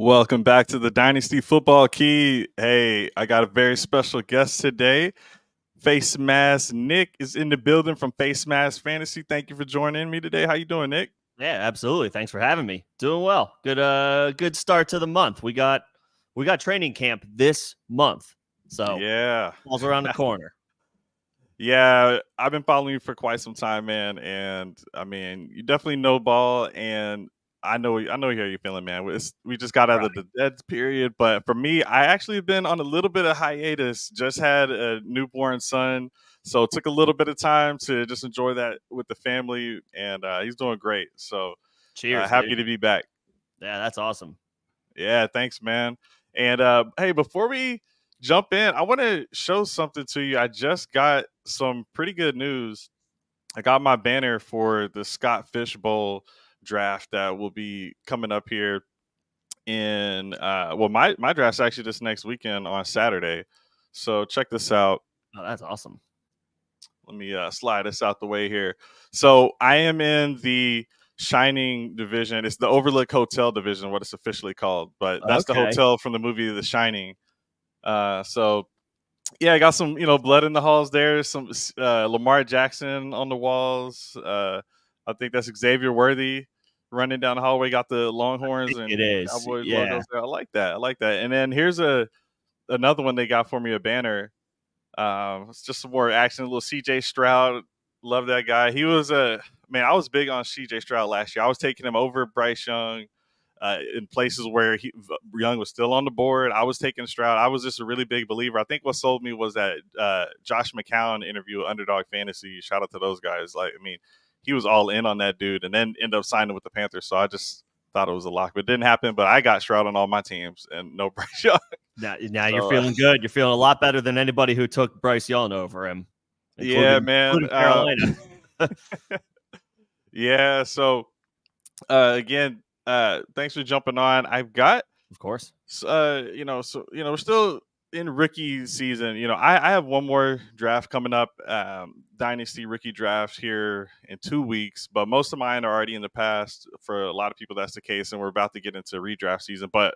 Welcome back to the Dynasty Football Key. Hey, I got a very special guest today. Face Mask Nick is in the building from Face Mask Fantasy. Thank you for joining me today. How you doing, Nick? Yeah, absolutely. Thanks for having me. Doing well. Good start to the month. We got training camp this month. So Yeah. falls around the corner. Yeah, I've been following you for quite some time, man. And I mean, you definitely know ball, and I know how you're feeling, man. We just got out Right. of the dead period, but for me, I actually have been on a little bit of hiatus. Just had a newborn son, so it took a little bit of time to just enjoy that with the family, and he's doing great. So Cheers, happy dude. to be back. Yeah, that's awesome. Yeah, thanks, man. And hey, before we jump in, I want to show something to you. I just got some pretty good news. I got my banner for the Scott Fish Bowl draft that will be coming up here in my draft's actually this next weekend on Saturday. So check this out. Oh, that's awesome. Let me slide this out the way here. So I am in the Shining division. It's the Overlook Hotel division, what it's officially called. But that's the Okay. hotel from the movie The Shining. So yeah, I got some blood in the halls there. Some Lamar Jackson on the walls. I think that's Xavier Worthy running down the hallway. Got the Longhorns It and is. Cowboys Yeah. logos there. I like that. I like that. And then here's another one they got for me, a banner. It's just some more action. A little CJ Stroud. Love that guy. He was a man. I was big on CJ Stroud last year. I was taking him over Bryce Young in places where Young was still on the board. I was taking Stroud. I was just a really big believer. I think what sold me was that Josh McCown interview, Underdog Fantasy. Shout out to those guys. Like, I mean, he was all in on that dude, and then ended up signing with the Panthers. So I just thought it was a lock, but it didn't happen. But I got Stroud on all my teams, and no Bryce Young. Now you're So, feeling good. You're feeling a lot better than anybody who took Bryce Young over him, yeah, including man. Carolina. Yeah. So again, thanks for jumping on. I've got Of course. we're still in rookie season. I have one more draft coming up, dynasty rookie draft here in 2 weeks, but most of mine are already in the past. For a lot of people, that's the case, and we're about to get into redraft season. But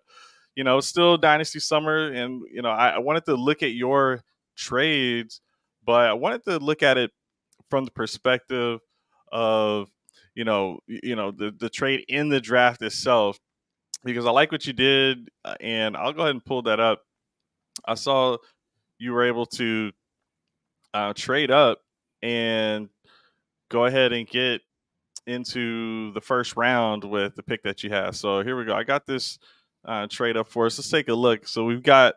it's still dynasty summer, and I wanted to look at your trades, but I wanted to look at it from the perspective of the trade in the draft itself, because I like what you did, and I'll go ahead and pull that up. I saw you were able to trade up and go ahead and get into the first round with the pick that you have. So here we go. I got this trade up for us. Let's take a look. So we've got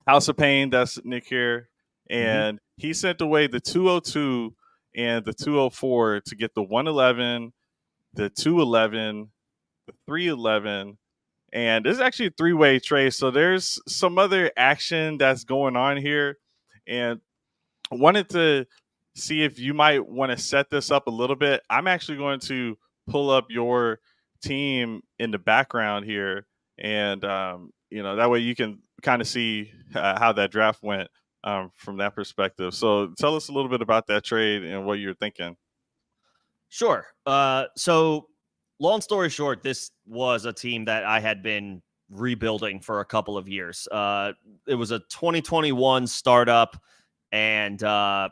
House of Pain. That's Nick here, and he sent away the 202 and the 204 to get the 111, the 211, the 311. And this is actually a three-way trade. So there's some other action that's going on here. And I wanted to see if you might want to set this up a little bit. I'm actually going to pull up your team in the background here. And, that way you can kind of see how that draft went from that perspective. So tell us a little bit about that trade and what you're thinking. Sure. So long story short, this was a team that I had been rebuilding for a couple of years. It was a 2021 startup, and at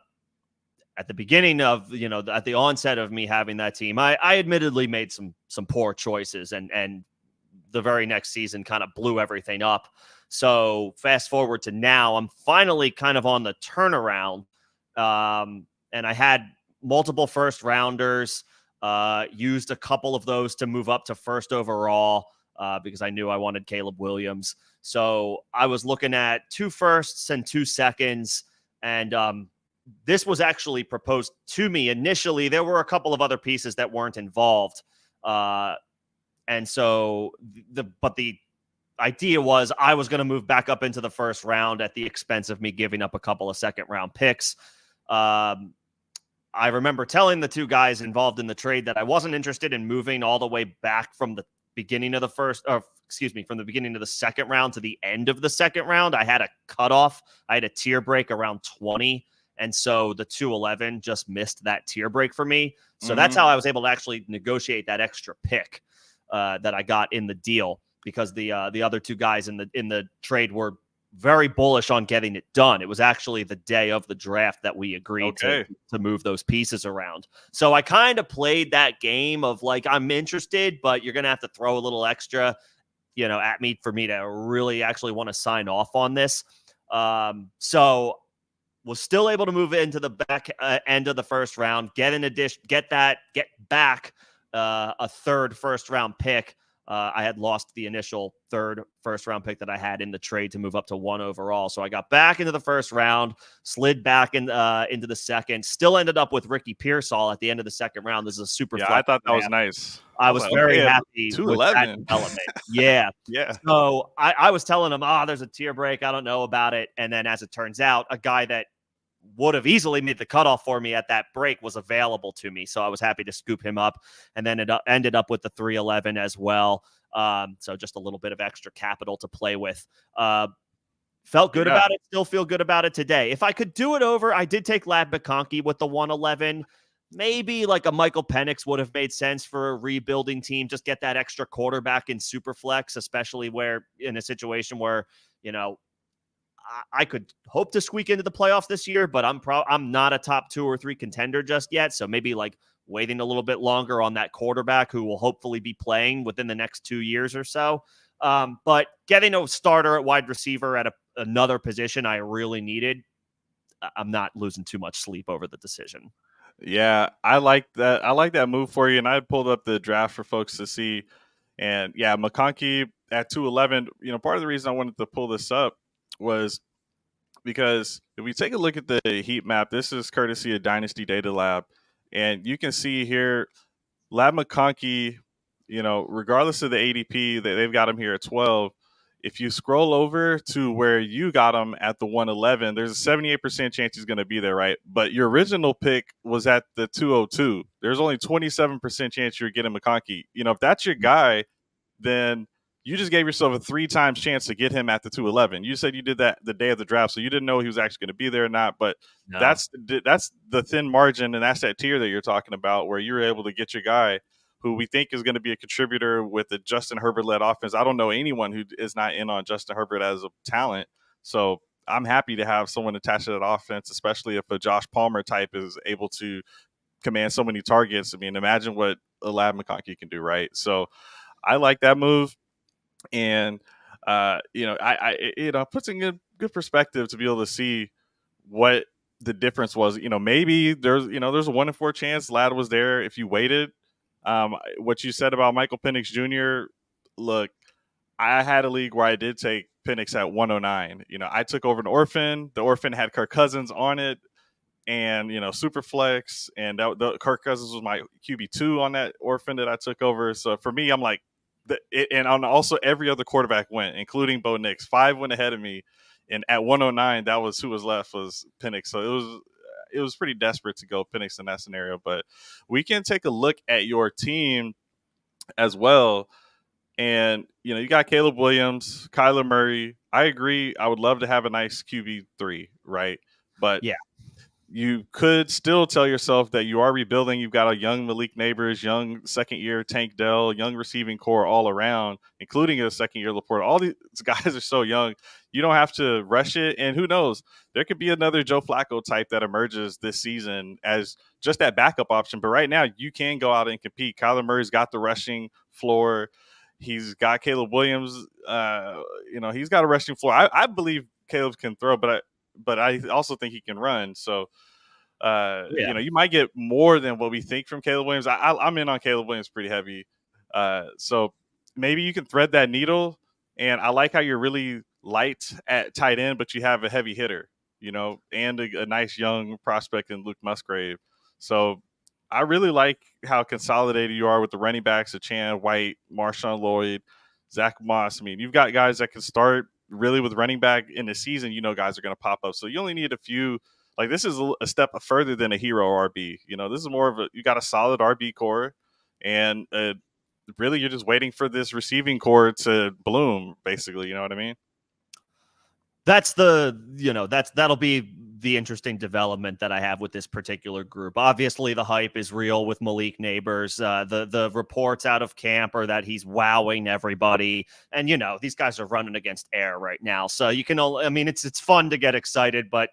the beginning of at the onset of me having that team, I admittedly made some poor choices, and the very next season kind of blew everything up. So fast forward to now, I'm finally kind of on the turnaround, and I had multiple first rounders. Used a couple of those to move up to first overall because I knew I wanted Caleb Williams. So I was looking at 2 firsts and 2 seconds. And this was actually proposed to me initially. There were a couple of other pieces that weren't involved. And so the idea was I was going to move back up into the first round at the expense of me giving up a couple of second round picks. I remember telling the 2 guys involved in the trade that I wasn't interested in moving all the way back from the beginning of the from the beginning of the second round to the end of the second round. I had a cutoff. I had a tier break around 20. And so the 211 just missed that tier break for me. So that's how I was able to actually negotiate that extra pick that I got in the deal. because the other two guys in the trade were very bullish on getting it done. It was actually the day of the draft that we agreed to move those pieces around. So I kind of played that game of like, I'm interested, but you're going to have to throw a little extra, at me for me to really actually want to sign off on this. So was still able to move into the back end of the first round, get back a third first round pick. I had lost the initial third first round pick that I had in the trade to move up to 1 overall. So I got back into the first round, slid back into the second, still ended up with Ricky Pearsall at the end of the second round. This is a super flex I thought that draft. was nice. I was very happy with that 211. development. Yeah. Yeah. So I was telling him, there's a tier break. I don't know about it. And then as it turns out, a guy that would have easily made the cutoff for me at that break was available to me. So I was happy to scoop him up, and then it ended up with the 311 as well. So just a little bit of extra capital to play with. Felt good about it. Still feel good about it today. If I could do it over, I did take Ladd McConkey with the 111. Maybe like a Michael Penix would have made sense for a rebuilding team. Just get that extra quarterback in Superflex, especially where in a situation where, I could hope to squeak into the playoffs this year, but I'm not a top 2 or 3 contender just yet. So maybe like waiting a little bit longer on that quarterback who will hopefully be playing within the next 2 years or so. But getting a starter at wide receiver at another position I really needed, I'm not losing too much sleep over the decision. Yeah, I like that. I like that move for you. And I pulled up the draft for folks to see. And yeah, McConkey at 211, part of the reason I wanted to pull this up was because if we take a look at the heat map, this is courtesy of Dynasty Data Lab. And you can see here, Ladd McConkey, regardless of the ADP, they've got him here at 12. If you scroll over to where you got him at the 111, there's a 78% chance he's going to be there, right? But your original pick was at the 202. There's only 27% chance you're getting McConkey. If that's your guy, then you just gave yourself a 3 times chance to get him at the 211. You said you did that the day of the draft, so you didn't know he was actually going to be there or not. But no. That's the thin margin, and that's that tier that you're talking about where you're able to get your guy who we think is going to be a contributor with the Justin Herbert-led offense. I don't know anyone who is not in on Justin Herbert as a talent. So I'm happy to have someone attached to that offense, especially if a Josh Palmer type is able to command so many targets. I mean, imagine what a Ladd McConkey can do, right? So I like that move. And, it puts in good perspective to be able to see what the difference was. Maybe there's a 1 in 4 chance Ladd was there if you waited. What you said about Michael Penix Jr., look, I had a league where I did take Penix at 109. I took over an orphan. The orphan had Kirk Cousins on it and, super flex. And Kirk Cousins was my QB2 on that orphan that I took over. So for me, I'm like, and on also every other quarterback went, including Bo Nix. 5 went ahead of me. And at 109, that was who was left was Penix. So it was pretty desperate to go Penix in that scenario, but we can take a look at your team as well. And, you got Caleb Williams, Kyler Murray. I agree. I would love to have a nice QB3, right? But yeah, you could still tell yourself that you are rebuilding. You've got a young Malik Neighbors, young second-year Tank Dell, young receiving core all around, including a second-year Laporta. All these guys are so young. You don't have to rush it. And who knows? There could be another Joe Flacco type that emerges this season as just that backup option. But right now, you can go out and compete. Kyler Murray's got the rushing floor. He's got Caleb Williams. He's got a rushing floor. I believe Caleb can throw, but I also think he can run. So, you might get more than what we think from Caleb Williams. I'm in on Caleb Williams pretty heavy. So maybe you can thread that needle. And I like how you're really light at tight end, but you have a heavy hitter, and a nice young prospect in Luke Musgrave. So I really like how consolidated you are with the running backs of Chan, White, Marshawn Lloyd, Zach Moss. I mean, you've got guys that can start really with running back in the season. Guys are going to pop up. So you only need a few. Like, this is a step further than a hero RB. This is more of you got a solid RB core, and really you're just waiting for this receiving core to bloom, basically. You know what I mean? That'll be the interesting development that I have with this particular group. Obviously, the hype is real with Malik Neighbors. The reports out of camp are that he's wowing everybody, and these guys are running against air right now. So you can only, I mean, it's fun to get excited, but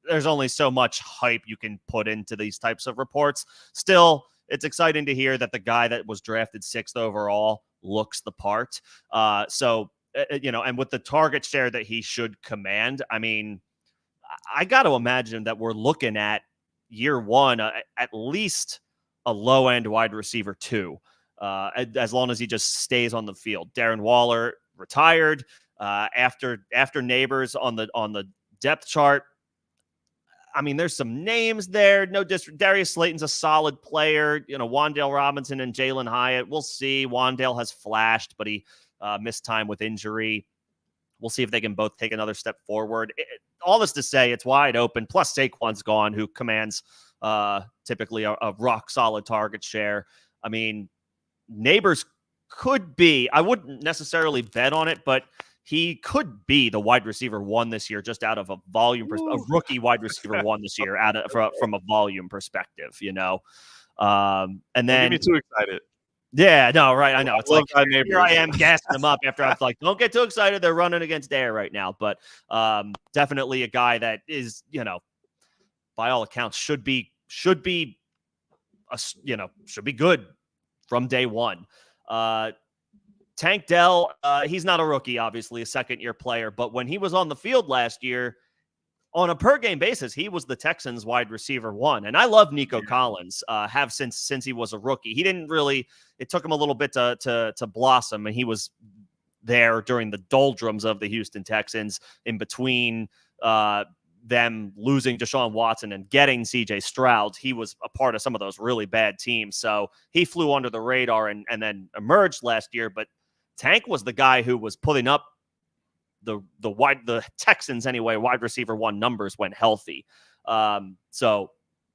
there's only so much hype you can put into these types of reports. Still, it's exciting to hear that the guy that was drafted 6th overall looks the part. And with the target share that he should command, I mean, I got to imagine that we're looking at year one, at least a low end wide receiver 2, as long as he just stays on the field. Darren Waller retired after Neighbors on the depth chart. I mean, there's some names there. No district. Darius Slayton's a solid player. Wan'Dale Robinson and Jalen Hyatt. We'll see. Wan'Dale has flashed, but he missed time with injury. We'll see if they can both take another step forward. All this to say, it's wide open. Plus, Saquon's gone, who commands typically a rock-solid target share. I mean, Neighbors could be, I wouldn't necessarily bet on it, but he could be the wide receiver 1 this year, just out of a volume perspective, a rookie wide receiver 1 this year, from a volume perspective, And then don't get me too excited. Yeah, no, right. I know. It's like here I am gassing them up after I'm like, don't get too excited. They're running against air right now. But definitely a guy that is, by all accounts, should be good from day one. Tank Dell, he's not a rookie, obviously, a second-year player. But when he was on the field last year, on a per-game basis, he was the Texans' wide receiver 1. And I love Nico Collins, have since he was a rookie. He didn't really – it took him a little bit to blossom, and he was there during the doldrums of the Houston Texans in between them losing Deshaun Watson and getting C.J. Stroud. He was a part of some of those really bad teams. So he flew under the radar and then emerged last year. But Tank was the guy who was putting up the Texans anyway, wide receiver 1 numbers when healthy. So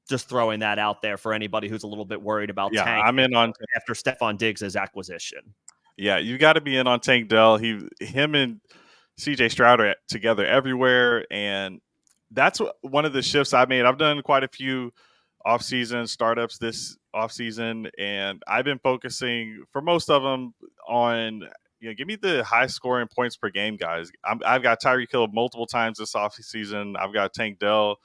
just throwing that out there for anybody who's a little bit worried about Tank. I'm in on after Stephon Diggs' acquisition. Yeah, you got to be in on Tank Dell. Him and CJ Stroud are together everywhere, and that's one of the shifts I made. I've done quite a few off-season startups this off-season, and I've been focusing for most of them on give me the high-scoring points per game guys. I've got Tyreek Hill multiple times this off-season. I've got Tank Dell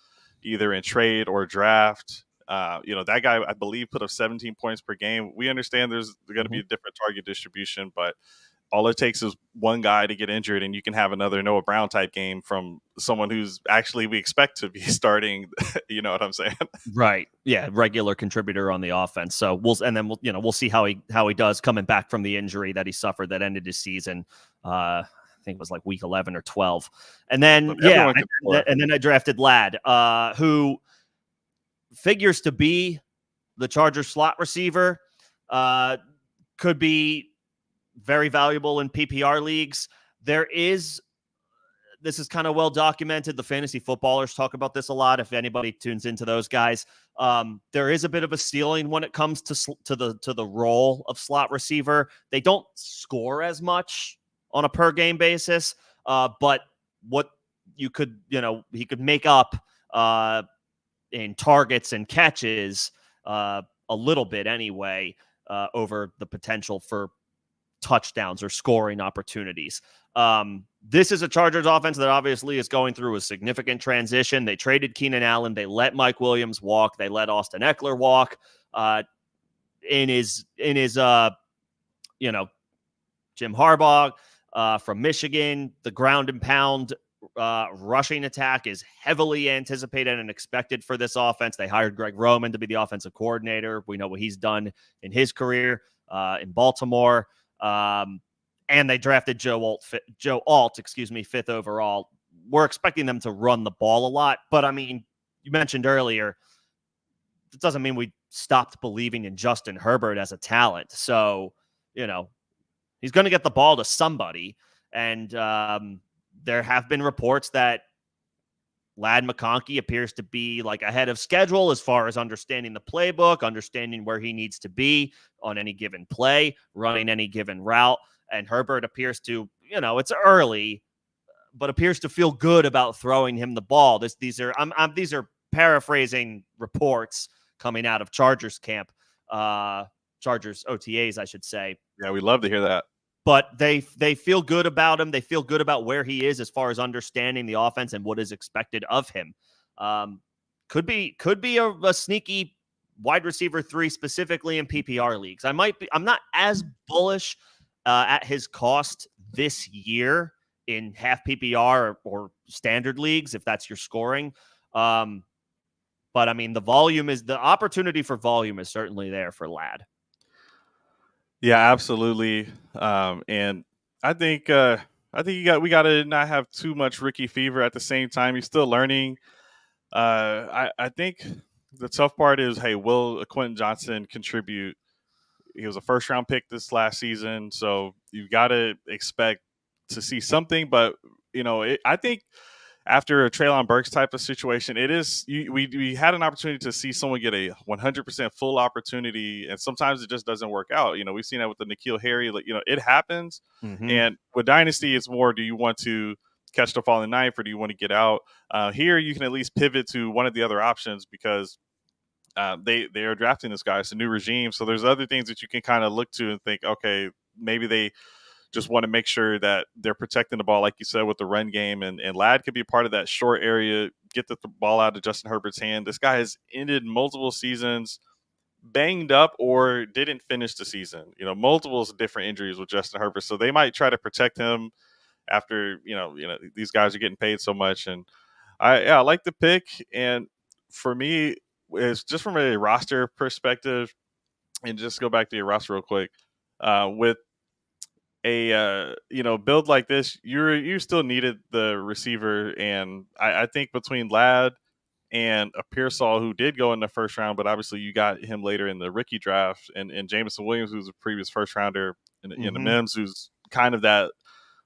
either in trade or draft. That guy, I believe, put up 17 points per game. We understand there's going to be a different target distribution, but all it takes is one guy to get injured, and you can have another Noah Brown type game from someone who's actually we expect to be starting. You know what I'm saying? Right. Yeah, regular contributor on the offense. So we'll see how he does coming back from the injury that he suffered that ended his season. I think it was like week 11 or 12. And then and then I drafted Ladd, who figures to be the Chargers slot receiver. Could be very valuable in PPR leagues. This is kind of well documented. The fantasy footballers talk about this a lot. If anybody tunes into those guys, there is a bit of a ceiling when it comes to the role of slot receiver. They don't score as much on a per game basis, but what you could, he could make up in targets and catches a little bit anyway, over the potential for touchdowns or scoring opportunities. This is a Chargers offense that obviously is going through a significant transition. They traded Keenan Allen. They let Mike Williams walk. They let Austin Eckler walk. In his Jim Harbaugh from Michigan, the ground and pound rushing attack is heavily anticipated and expected for this offense. They hired Greg Roman to be the offensive coordinator. We know what he's done in his career in Baltimore. And they drafted Joe Alt, 5th overall. We're expecting them to run the ball a lot, but I mean, you mentioned earlier, it doesn't mean we stopped believing in Justin Herbert as a talent. So, he's going to get the ball to somebody. And there have been reports that Ladd McConkey appears to be like ahead of schedule as far as understanding the playbook, understanding where he needs to be on any given play, running any given route. And Herbert appears to, it's early, but appears to feel good about throwing him the ball. These are paraphrasing reports coming out of Chargers camp, Chargers OTAs, I should say. Yeah, we love to hear that. But they feel good about him. They feel good about where he is as far as understanding the offense and what is expected of him. Could be a sneaky wide receiver 3, specifically in PPR leagues. I'm not as bullish at his cost this year in half PPR or standard leagues, if that's your scoring. But I mean, the opportunity for volume is certainly there for Ladd. Yeah, absolutely. And I think we got to not have too much rookie fever. At the same time, he's still learning. I think the tough part is, hey, will Quentin Johnson contribute? He was a first round pick this last season, so you've got to expect to see something. But I think after a Treylon Burks type of situation, we had an opportunity to see someone get a 100% full opportunity, and sometimes it just doesn't work out. We've seen that with the N'Keal Harry. It happens. Mm-hmm. And with Dynasty, it's more, do you want to catch the falling knife or do you want to get out? Here, you can at least pivot to one of the other options because they are drafting this guy. It's a new regime. So there's other things that you can kind of look to and think, okay, maybe they just want to make sure that they're protecting the ball, like you said, with the run game. And Ladd could be a part of that short area, get the ball out of Justin Herbert's hand. This guy has ended multiple seasons banged up or didn't finish the season. Multiple different injuries with Justin Herbert. So they might try to protect him after, these guys are getting paid so much. And I like the pick. And for me, it's just from a roster perspective, and just go back to your roster real quick. With a build like this, you still needed the receiver, and I think between Ladd and a Pearsall, who did go in the first round, but obviously you got him later in the rookie draft, and Jameson Williams, who's a previous first rounder, and the Mims, who's kind of that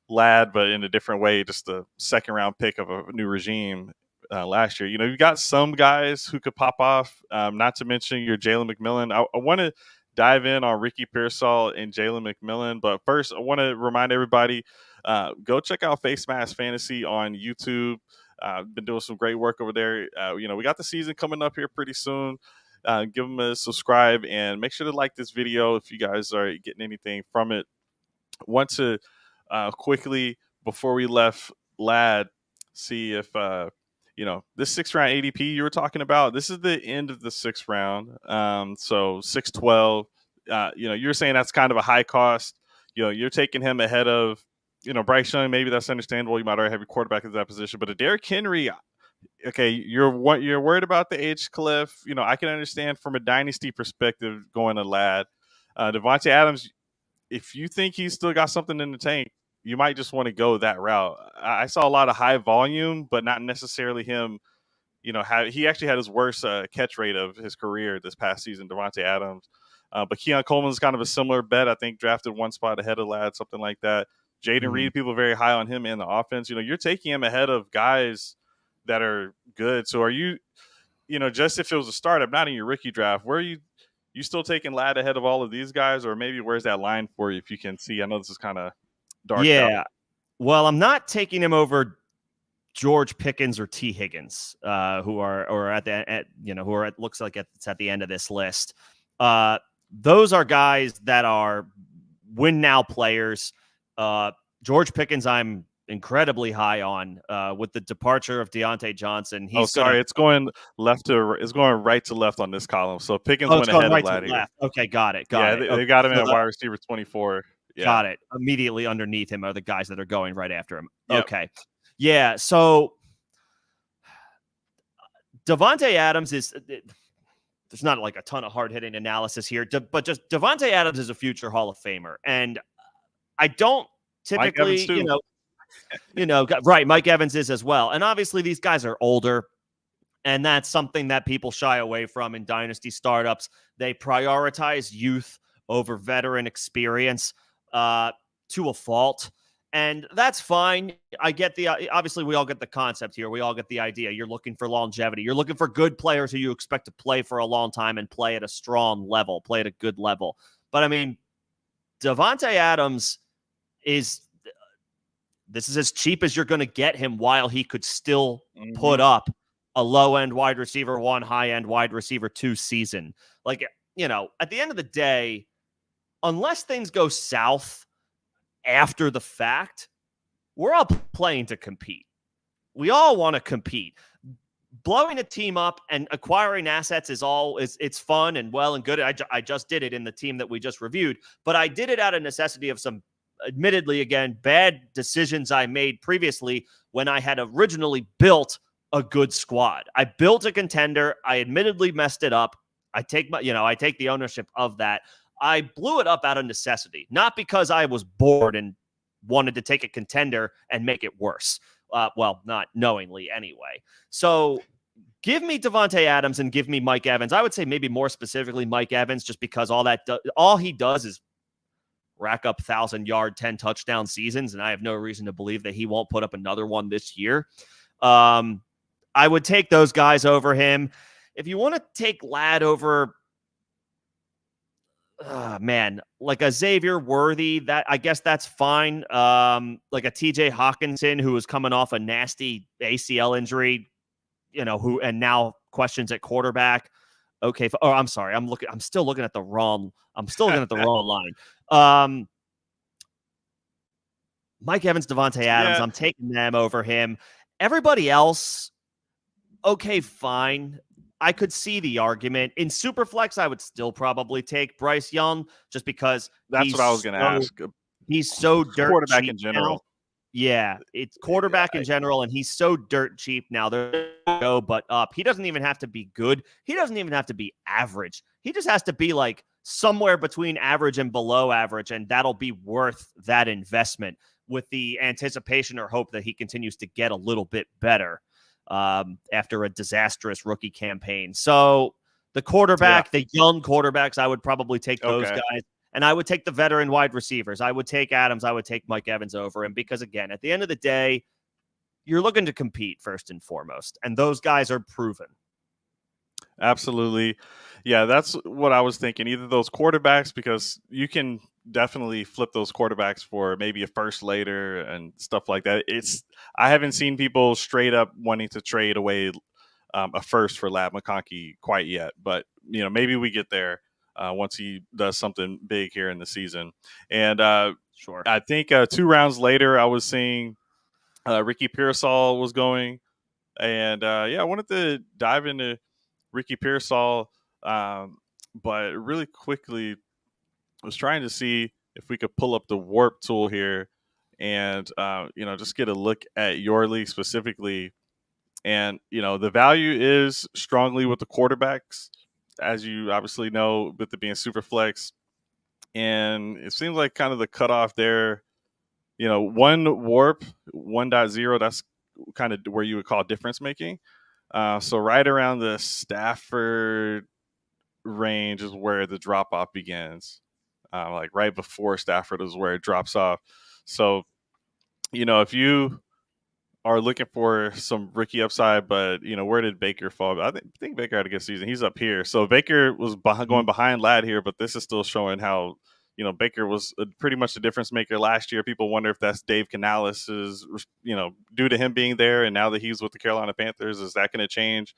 Ladd, but in a different way, just the second round pick of a new regime last year. You got some guys who could pop off, not to mention your Jalen McMillan. I want to dive in on Ricky Pearsall and Jalen McMillan. But first, I want to remind everybody, go check out Face Mask Fantasy on YouTube. Been doing some great work over there. We got the season coming up here pretty soon. Give them a subscribe and make sure to like this video if you guys are getting anything from it. Want to quickly, before we left Ladd, see if this 6th round ADP you were talking about, this is the end of the 6th round. So 6-12, you're saying that's kind of a high cost. You're taking him ahead of, Bryce Young. Maybe that's understandable. You might already have your quarterback at that position, but a Derrick Henry, okay, you're worried about the age cliff. I can understand from a dynasty perspective going to Ladd. Devontae Adams, if you think he's still got something in the tank, you might just want to go that route. I saw a lot of high volume, but not necessarily him. He actually had his worst catch rate of his career this past season, Devontae Adams. But Keon Coleman's kind of a similar bet. I think drafted one spot ahead of Ladd, something like that. Jaden Reed, people are very high on him and the offense. You're taking him ahead of guys that are good. So are you, just if it was a startup, not in your rookie draft, where are you still taking Ladd ahead of all of these guys? Or maybe where's that line for you if you can see? I know this is kind of dark. Yeah. Well, I'm not taking him over George Pickens or T. Higgins, who are looks like it's at the end of this list. Those are guys that are win now players. George Pickens, I'm incredibly high on with the departure of Deontay Johnson. It's going right to left on this column. So Pickens went ahead of Ladd here. Okay, got it. They got him at wide receiver 24. Yeah. Got it. Immediately underneath him are the guys that are going right after him. Yep. Okay. Yeah. So Devontae Adams there's not like a ton of hard hitting analysis here, but just Devontae Adams is a future Hall of Famer. And I don't typically, right. Mike Evans is as well. And obviously these guys are older, and that's something that people shy away from in dynasty startups. They prioritize youth over veteran experience to a fault. And that's fine. I get obviously we all get the concept here. We all get the idea. You're looking for longevity. You're looking for good players who you expect to play for a long time and play at a strong level, play at a good level. But I mean, Devontae Adams is This is as cheap as you're going to get him while he could still Hmm. put up a low-end wide receiver 1, high-end wide receiver 2 season. Like, at the end of the day, unless things go south after the fact, we're all playing to compete. We all want to compete. Blowing a team up and acquiring assets it's fun and well and good. I just did it in the team that we just reviewed, but I did it out of necessity of some, admittedly, again, bad decisions I made previously when I had originally built a good squad. I built a contender. I admittedly messed it up. I take the ownership of that. I blew it up out of necessity, not because I was bored and wanted to take a contender and make it worse. Well, not knowingly anyway. So give me Devontae Adams and give me Mike Evans. I would say maybe more specifically Mike Evans, just because all he does is rack up 1,000-yard, 10-touchdown seasons, and I have no reason to believe that he won't put up another one this year. I would take those guys over him. If you want to take Ladd over, man, like a Xavier Worthy, that I guess that's fine. Like a TJ Hawkinson, who was coming off a nasty ACL injury, who and now questions at quarterback. Okay. Oh, I'm sorry. I'm still looking at the wrong line. Mike Evans, Devontae Adams. Yeah, I'm taking them over him. Everybody else, okay, fine. I could see the argument. In Superflex, I would still probably take Bryce Young just because that's what I was going to ask. he's so dirt Quarterback cheap in now. general. Yeah, it's quarterback in general, and he's so dirt cheap now. There go, but up. He doesn't even have to be good. He doesn't even have to be average. He just has to be like somewhere between average and below average, and that'll be worth that investment with the anticipation or hope that he continues to get a little bit better after a disastrous rookie campaign. So the quarterback, the young quarterbacks, I would probably take those guys. And I would take the veteran wide receivers. I would take Adams. I would take Mike Evans over him because, again, at the end of the day, you're looking to compete first and foremost. And those guys are proven. Absolutely. Yeah, that's what I was thinking. Either those quarterbacks, because you can definitely flip those quarterbacks for maybe a first later and stuff like that. I haven't seen people straight up wanting to trade away a first for Ladd McConkey quite yet. But, maybe we get there. Once he does something big here in the season. And sure, I think 2 rounds later, I was seeing Ricky Pearsall was going. And I wanted to dive into Ricky Pearsall, but really quickly was trying to see if we could pull up the warp tool here and, just get a look at your league specifically. And, the value is strongly with the quarterbacks, as you obviously know, with it being super flex. And it seems like kind of the cutoff there, one warp 1.0, that's kind of where you would call difference making. So right around the Stafford range is where the drop off begins. Like right before Stafford is where it drops off. So, if you are looking for some rookie upside, but where did Baker fall? I think Baker had a good season. He's up here. So Baker was going behind Ladd here, but this is still showing how Baker was pretty much the difference maker last year. People wonder if that's Dave Canales' due to him being there, and now that he's with the Carolina Panthers, is that going to change?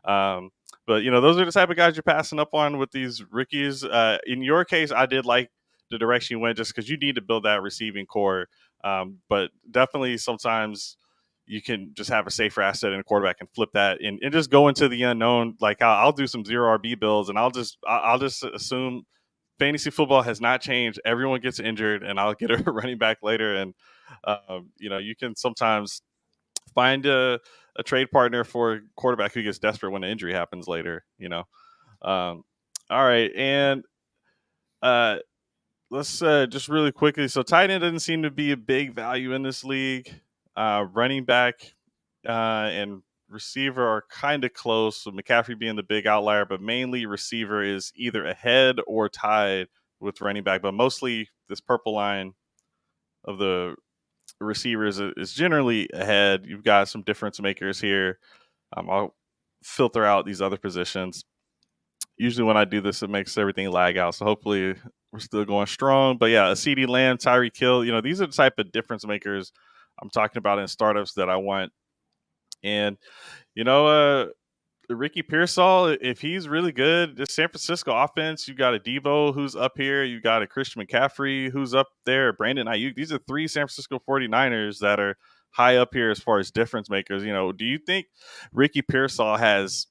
But those are the type of guys you're passing up on with these rookies. In your case, I did like the direction you went just because you need to build that receiving core. But definitely sometimes you can just have a safer asset in a quarterback and flip that and just go into the unknown. Like I'll do some zero RB builds and I'll just assume fantasy football has not changed. Everyone gets injured and I'll get a running back later. And, you can sometimes find a trade partner for a quarterback who gets desperate when an injury happens later, all right. And let's just really quickly. So tight end doesn't seem to be a big value in this league. Running back and receiver are kind of close, with McCaffrey being the big outlier, but mainly receiver is either ahead or tied with running back. But mostly this purple line of the receivers is generally ahead. You've got some difference makers here. I'll filter out these other positions. Usually when I do this, it makes everything lag out. So hopefully we're still going strong. But yeah, a CeeDee Lamb, Tyreek Hill, these are the type of difference makers I'm talking about in startups that I want. And, you know, Ricky Pearsall, if he's really good, this San Francisco offense, you got a Debo who's up here, you got a Christian McCaffrey who's up there, Brandon Ayuk. These are three San Francisco 49ers that are high up here as far as difference makers. You know, do you think Ricky Pearsall has,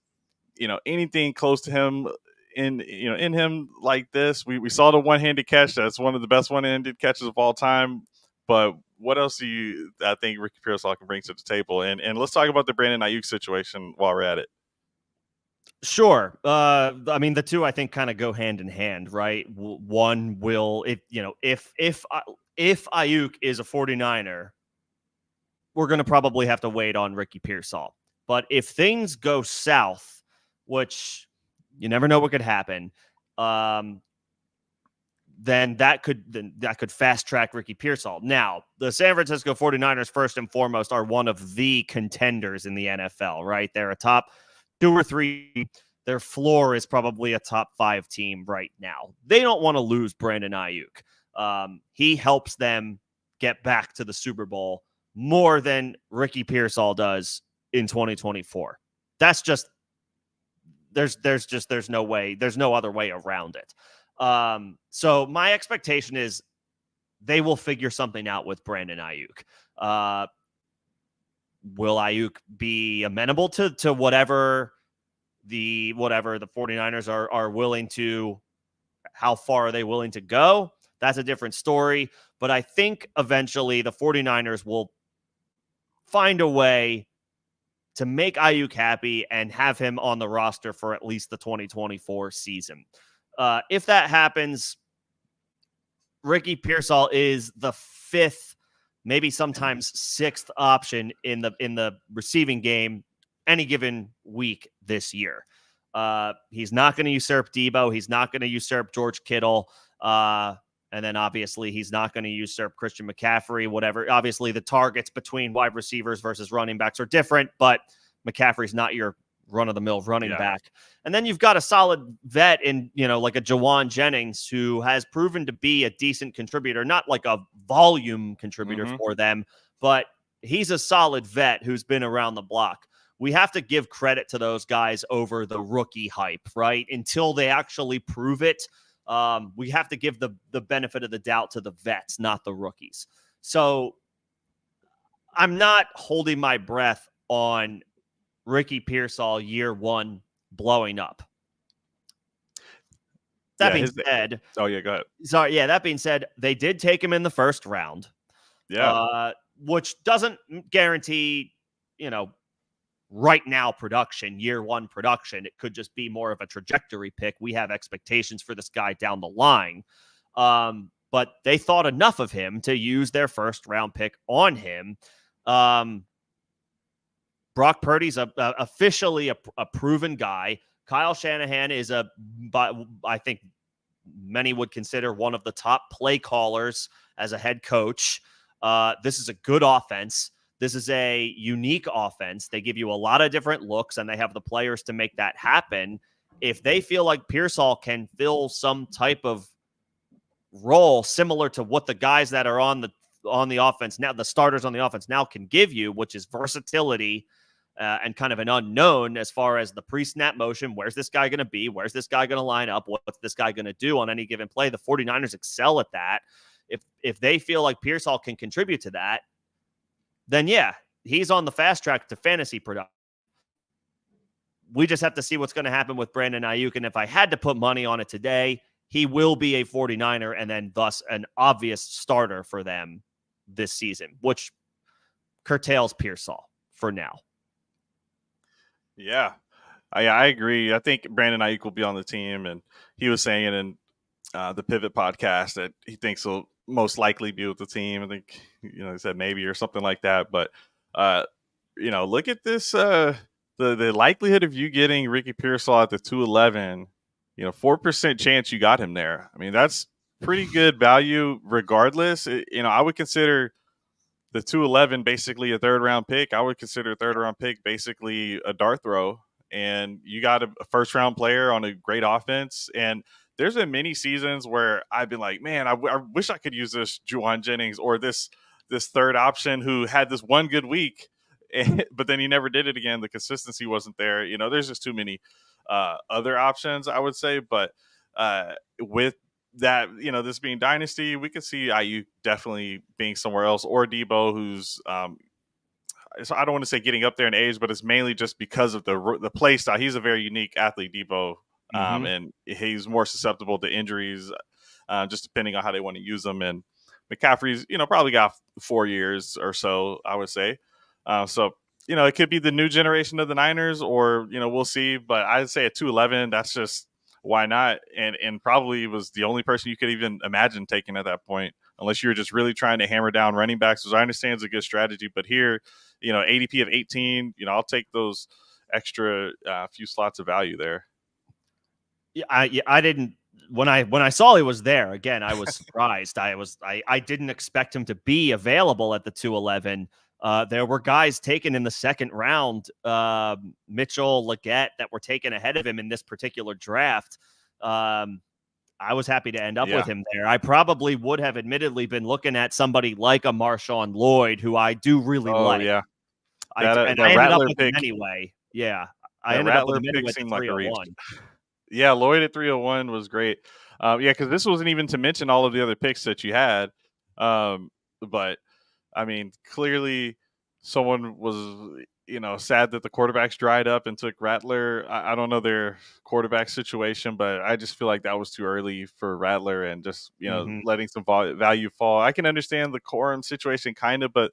you know, anything close to him in him like this? We saw the one-handed catch. That's one of the best one-handed catches of all time. But what else do you I think Ricky Pearsall can bring to the table? And let's talk about the Brandon Ayuk situation while we're at it. Sure. I mean, the two I think kind of go hand in hand, right? One will, if Ayuk is a 49er, we're going to probably have to wait on Ricky Pearsall. But if things go south, which you never know what could happen, then that could fast track Ricky Pearsall. Now, the San Francisco 49ers, first and foremost, are one of the contenders in the NFL, right? They're a top 2 or 3. Their floor is probably a top 5 team right now. They don't want to lose Brandon Ayuk. He helps them get back to the Super Bowl more than Ricky Pearsall does in 2024. That's just there's no way, there's no other way around it. So my expectation is they will figure something out with Brandon Ayuk. Will Ayuk be amenable to whatever the 49ers are willing to, how far are they willing to go? That's a different story. But I think eventually the 49ers will find a way to make Ayuk happy and have him on the roster for at least the 2024 season. If that happens, Ricky Pearsall is the 5th, maybe sometimes 6th option in the receiving game any given week this year. He's not going to usurp Debo. He's not going to usurp George Kittle. And then obviously he's not going to usurp Christian McCaffrey, whatever. Obviously the targets between wide receivers versus running backs are different, but McCaffrey's not your run-of-the-mill running back. And then you've got a solid vet in, like a Jawan Jennings, who has proven to be a decent contributor, not like a volume contributor for them, but he's a solid vet who's been around the block. We have to give credit to those guys over the rookie hype, right? Until they actually prove it. We have to give the benefit of the doubt to the vets, not the rookies. So I'm not holding my breath on Ricky Pearsall year 1 blowing up. That being said, go ahead. Sorry, that being said, they did take him in the first round. Which doesn't guarantee, right now production, year 1 production. It could just be more of a trajectory pick. We have expectations for this guy down the line. But they thought enough of him to use their first round pick on him. Brock Purdy's officially a proven guy. Kyle Shanahan is I think many would consider one of the top play callers as a head coach. This is a good offense. This is a unique offense. They give you a lot of different looks, and they have the players to make that happen. If they feel like Pearsall can fill some type of role similar to what the guys that are on the offense now, the starters on the offense now, can give you, which is versatility and kind of an unknown as far as the pre-snap motion. Where's this guy going to be? Where's this guy going to line up? What's this guy going to do on any given play? The 49ers excel at that. If they feel like Pearsall can contribute to that, then he's on the fast track to fantasy production. We just have to see what's going to happen with Brandon Ayuk. And if I had to put money on it today, he will be a 49er and then thus an obvious starter for them this season, which curtails Pearsall for now. Yeah, I agree. I think Brandon Ayuk will be on the team, and he was saying it in the Pivot podcast that he thinks he'll most likely be with the team. I think, he said maybe or something like that. But, look at this, the likelihood of you getting Ricky Pearsall at the 211, 4% chance you got him there. I mean, that's pretty good value regardless. I would consider the 211 basically a 3rd round pick. I would consider a 3rd round pick basically a dart throw. And you got a 1st round player on a great offense. And there's been many seasons where I've been like, man, I wish I could use this Juwan Jennings or this this third option who had this one good week, but then he never did it again. The consistency wasn't there. There's just too many other options, I would say. But with that, this being Dynasty, we could see IU definitely being somewhere else, or Debo, who's so I don't want to say getting up there in age, but it's mainly just because of the play style. He's a very unique athlete, Debo, and he's more susceptible to injuries, just depending on how they want to use him. And McCaffrey's, probably got 4 years or so, I would say. So it could be the new generation of the Niners, or we'll see. But I'd say at 211, that's just why not, and probably was the only person you could even imagine taking at that point, unless you're just really trying to hammer down running backs, which I understand is a good strategy. But here, ADP of 18, I'll take those extra few slots of value there. Yeah, I didn't when I saw he was there again. I was surprised. I didn't expect him to be available at the 211. There were guys taken in the second round, Mitchell, Leggett, that were taken ahead of him in this particular draft. I was happy to end up with him there. I probably would have admittedly been looking at somebody like a Marshawn Lloyd, who I do really like. Yeah. I ended up with him anyway. Yeah. I ended up with him anyway at 301. Yeah, Lloyd at 301 was great. Because this wasn't even to mention all of the other picks that you had. But, I mean, clearly someone was, sad that the quarterbacks dried up and took Rattler. I don't know their quarterback situation, but I just feel like that was too early for Rattler, and just, letting some value fall. I can understand the Corum situation kind of, but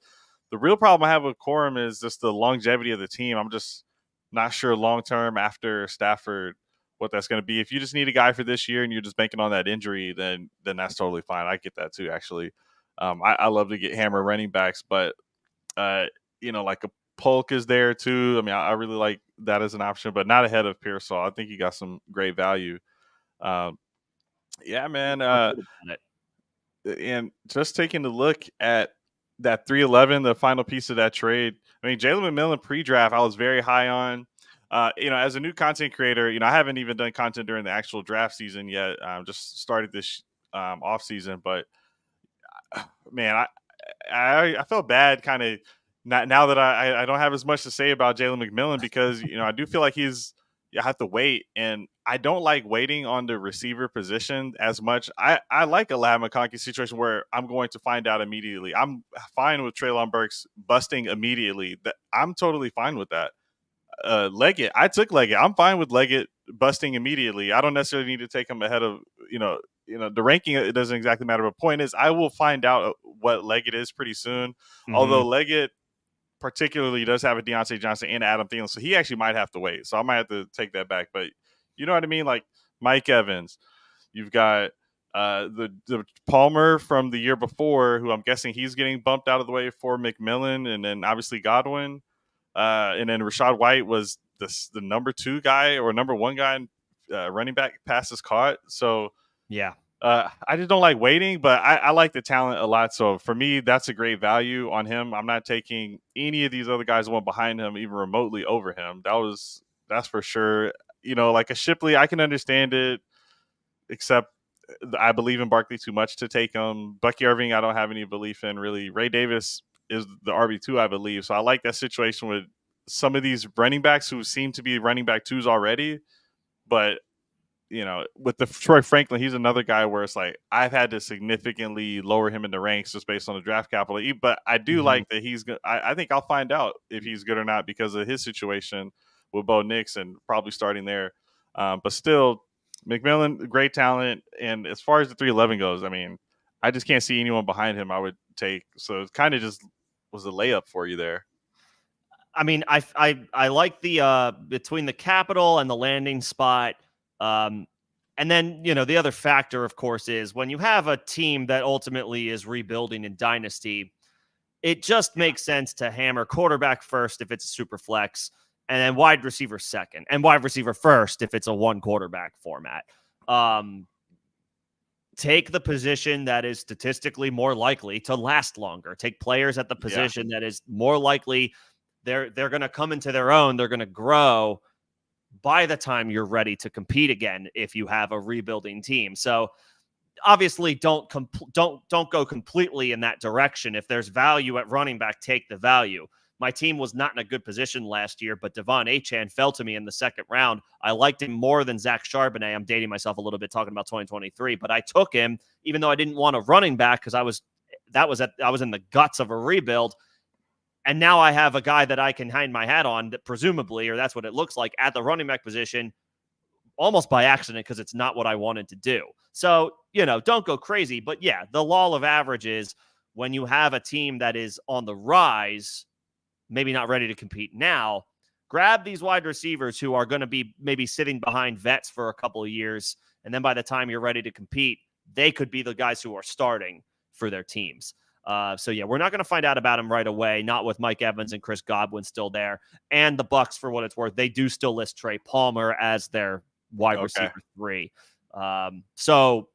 the real problem I have with Corum is just the longevity of the team. I'm just not sure long-term after Stafford what that's going to be. If you just need a guy for this year and you're just banking on that injury, then that's totally fine. I get that too, actually. I love to get hammer running backs, but, like a Polk is there too. I mean, I really like that as an option, but not ahead of Pearsall. I think he got some great value. Yeah, man. And just taking a look at that 311, the final piece of that trade. I mean, Jalen McMillan pre-draft, I was very high on. As a new content creator, I haven't even done content during the actual draft season yet. Just started this off season, but man, I felt bad kind of now that I don't have as much to say about Jalen McMillan, because I do feel like I have to wait, and I don't like waiting on the receiver position as much. I like a Ladd McConkey situation where I'm going to find out immediately. I'm fine with Treylon Burks busting immediately. I'm totally fine with that. Leggett, I took Leggett. I'm fine with Leggett busting immediately. I don't necessarily need to take him ahead of the ranking. It doesn't exactly matter. But point is, I will find out what Leggett is pretty soon. Although Leggett particularly does have a Deontay Johnson and Adam Thielen, so he actually might have to wait. So I might have to take that back. But you know what I mean? Like Mike Evans, you've got the Palmer from the year before, who I'm guessing he's getting bumped out of the way for McMillan, and then obviously Godwin. And then Rachaad White was the number 2 guy or number 1 guy in running back passes caught. So yeah, I just don't like waiting, but I like the talent a lot. So for me, that's a great value on him. I'm not taking any of these other guys the one behind him even remotely over him. That's for sure. Like a Shipley, I can understand it, except I believe in Barkley too much to take him. Bucky Irving, I don't have any belief in, really. Ray Davis is the RB2, I believe. So I like that situation with some of these running backs who seem to be running back 2s already. But, with the Troy Franklin, he's another guy where it's like I've had to significantly lower him in the ranks just based on the draft capital. But I do like that he's good. I think I'll find out if he's good or not because of his situation with Bo Nix and probably starting there. But still, McMillan, great talent. And as far as the 311 goes, I mean, I just can't see anyone behind him I would take. So it kind of just was a layup for you there. I mean, I like the between the capital and the landing spot. And then, the other factor, of course, is when you have a team that ultimately is rebuilding in Dynasty, it just makes sense to hammer quarterback first if it's a super flex, and then wide receiver second, and wide receiver first if it's a 1 quarterback format. Take the position that is statistically more likely to last longer. Take players at the position that is more likely they're going to come into their own. They're going to grow by the time you're ready to compete again if you have a rebuilding team. So obviously don't go completely in that direction. If there's value at running back, take the value. My team was not in a good position last year, but Devon Achane fell to me in the second round. I liked him more than Zach Charbonnet. I'm dating myself a little bit talking about 2023, but I took him even though I didn't want a running back because I was in the guts of a rebuild. And now I have a guy that I can hang my hat on that presumably, or that's what it looks like, at the running back position almost by accident because it's not what I wanted to do. So, don't go crazy. But yeah, the law of averages, when you have a team that is on the rise, maybe not ready to compete now, grab these wide receivers who are going to be maybe sitting behind vets for a couple of years. And then by the time you're ready to compete, they could be the guys who are starting for their teams. So yeah, we're not going to find out about him right away. Not with Mike Evans and Chris Godwin still there. And the Bucs, for what it's worth, they do still list Trey Palmer as their wide receiver 3. So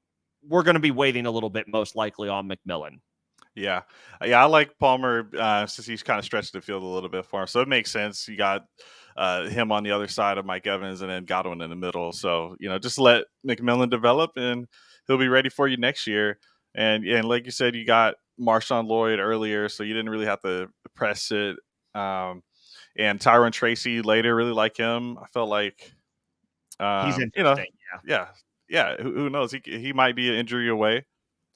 we're going to be waiting a little bit, most likely, on McMillan. Yeah, I like Palmer since he's kind of stretched the field a little bit for him, so it makes sense. You got him on the other side of Mike Evans, and then Godwin in the middle. So just let McMillan develop, and he'll be ready for you next year. And like you said, you got Marshawn Lloyd earlier, so you didn't really have to press it. And Tyron Tracy later, really like him. I felt like he's interesting. Yeah. Who knows? He might be an injury away.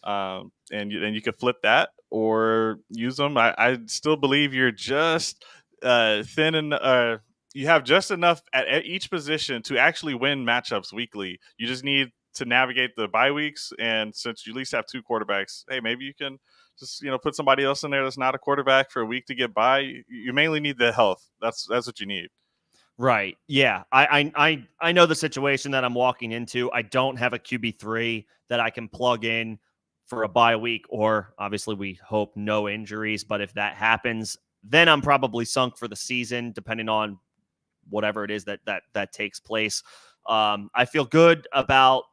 And you could flip that or use them. I still believe you're just thin and you have just enough at each position to actually win matchups weekly. You just need to navigate the bye weeks, and since you at least have 2 quarterbacks, hey, maybe you can just put somebody else in there that's not a quarterback for a week to get by. You mainly need the health. That's what you need. Right. Yeah. I know the situation that I'm walking into. I don't have a QB3 that I can plug in for a bye week, or obviously we hope no injuries. But if that happens, then I'm probably sunk for the season, depending on whatever it is that takes place. I feel good about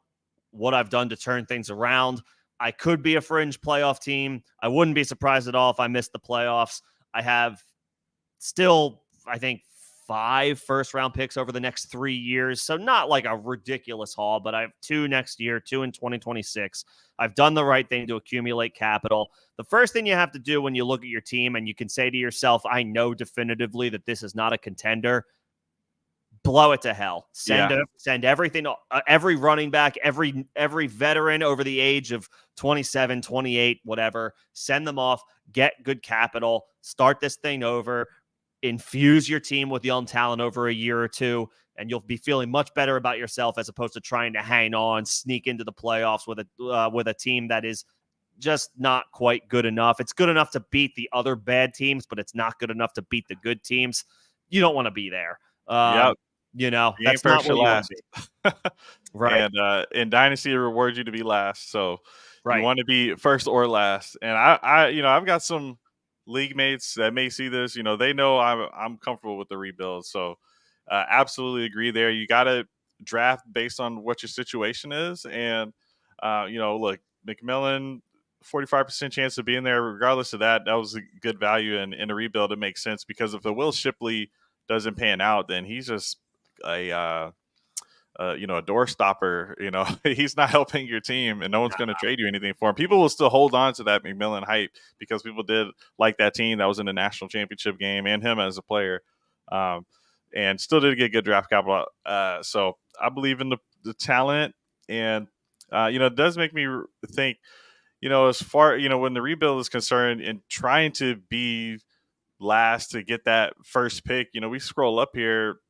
what I've done to turn things around. I could be a fringe playoff team. I wouldn't be surprised at all if I missed the playoffs. I have still, I think, 5 first-round picks over the next 3 years. So not like a ridiculous haul, but I have 2 next year, 2 in 2026. I've done the right thing to accumulate capital. The first thing you have to do when you look at your team and you can say to yourself, I know definitively that this is not a contender, blow it to hell. Send everything, every running back, every veteran over the age of 27, 28, whatever, send them off, get good capital, start this thing over, infuse your team with young talent over a year or 2, and you'll be feeling much better about yourself as opposed to trying to hang on, sneak into the playoffs with a team that is just not quite good enough. It's good enough to beat the other bad teams, but it's not good enough to beat the good teams. You don't want to be there. Yep. That's not where you want to be. Right. And in Dynasty, it rewards you to be last. So right. You want to be first or last. And I've got some league mates that may see this. They know I'm comfortable with the rebuild. So absolutely agree there. You got to draft based on what your situation is. And, look, McMillan, 45% chance of being there. Regardless of that, that was a good value. And in a rebuild, it makes sense because if the Will Shipley doesn't pan out, then he's just a door stopper. He's not helping your team, and no one's going to trade you anything for him. People will still hold on to that McMillan hype because people did like that team that was in the national championship game and him as a player, and still did get good draft capital. So I believe in the talent, and it does make me think. As far when the rebuild is concerned, and trying to be last to get that first pick, we scroll up here.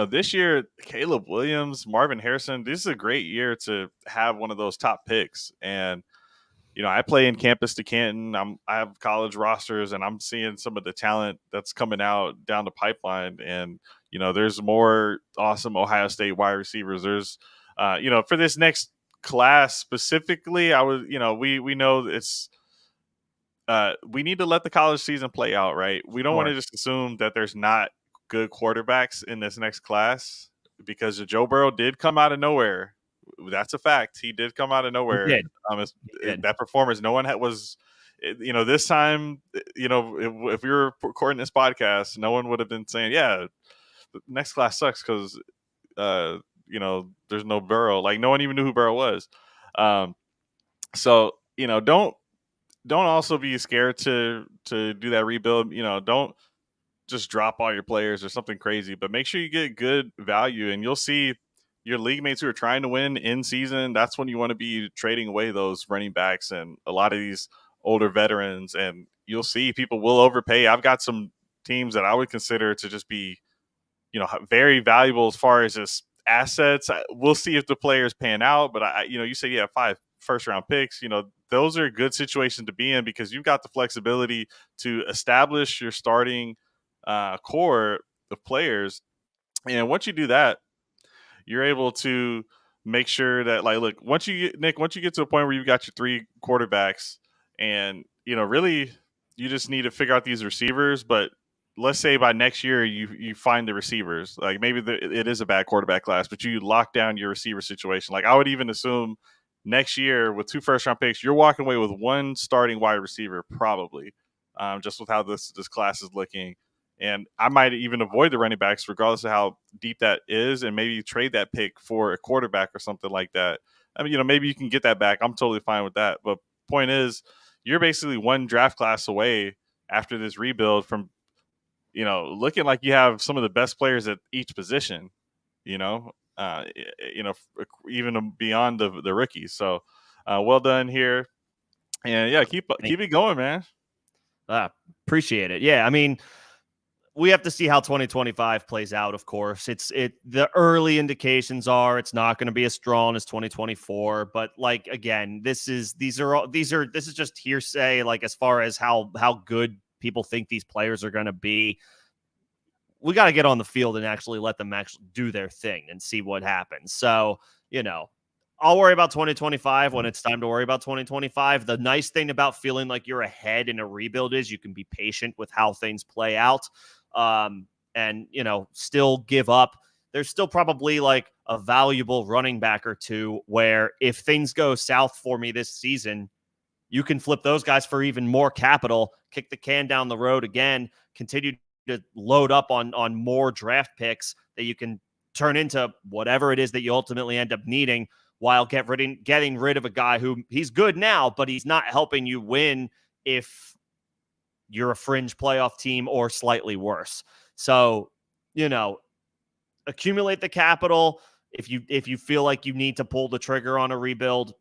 This year, Caleb Williams, Marvin Harrison, this is a great year to have one of those top picks. And, I play in Campus to Canton. I have college rosters, and I'm seeing some of the talent that's coming out down the pipeline. And, there's more awesome Ohio State wide receivers. There's, for this next class specifically, we know it's, we need to let the college season play out, right? We don't want to just assume that there's not good quarterbacks in this next class, because Joe Burrow did come out of nowhere. That's a fact. He did come out of nowhere. He did. That performance, no one was, this time, if we were recording this podcast, no one would have been saying, yeah, the next class sucks because, there's no Burrow. Like, no one even knew who Burrow was. So don't also be scared to do that rebuild. Don't just drop all your players or something crazy, but make sure you get good value, and you'll see your league mates who are trying to win in season. That's when you want to be trading away those running backs and a lot of these older veterans, and you'll see people will overpay. I've got some teams that I would consider to just be, very valuable as far as just assets. We'll see if the players pan out, but you say you have 5 first round picks. Those are good situations to be in because you've got the flexibility to establish your starting core of players. And once you do that, you're able to make sure that, like, look, once you get to a point where you've got your 3 quarterbacks, and really, you just need to figure out these receivers. But let's say by next year you find the receivers. Like maybe it is a bad quarterback class, but you lock down your receiver situation. Like I would even assume next year with 2 first round picks, you're walking away with 1 starting wide receiver probably, just with how this class is looking. And I might even avoid the running backs regardless of how deep that is, and maybe trade that pick for a quarterback or something like that. I mean, maybe you can get that back. I'm totally fine with that. But point is, you're basically 1 draft class away after this rebuild from, looking like you have some of the best players at each position, you know, uh, even beyond the rookies. So, well done here. And yeah, keep it going, man. Appreciate it. Yeah, I mean, we have to see how 2025 plays out, of course. The early indications are it's not going to be as strong as 2024, but like again, this is just hearsay, like as far as how good people think these players are going to be. We got to get on the field and actually let them actually do their thing and see what happens. So, I'll worry about 2025 when it's time to worry about 2025. The nice thing about feeling like you're ahead in a rebuild is you can be patient with how things play out. And still give up. There's still probably like a valuable running back or two where if things go south for me this season, you can flip those guys for even more capital, kick the can down the road again, continue to load up on more draft picks that you can turn into whatever it is that you ultimately end up needing, while getting rid of a guy who he's good now, but he's not helping you win if you're a fringe playoff team or slightly worse. So, accumulate the capital if you feel like you need to pull the trigger on a rebuild,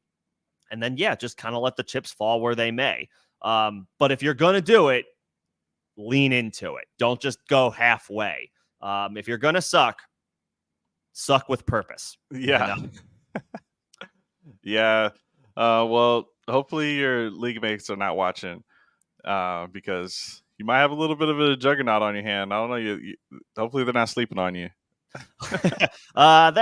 and then just kind of let the chips fall where they may. But if you're going to do it, lean into it. Don't just go halfway. If you're going to suck with purpose. Yeah. Yeah. Well, hopefully your league mates are not watching, because you might have a little bit of a juggernaut on your hand. I don't know. Hopefully they're not sleeping on you. I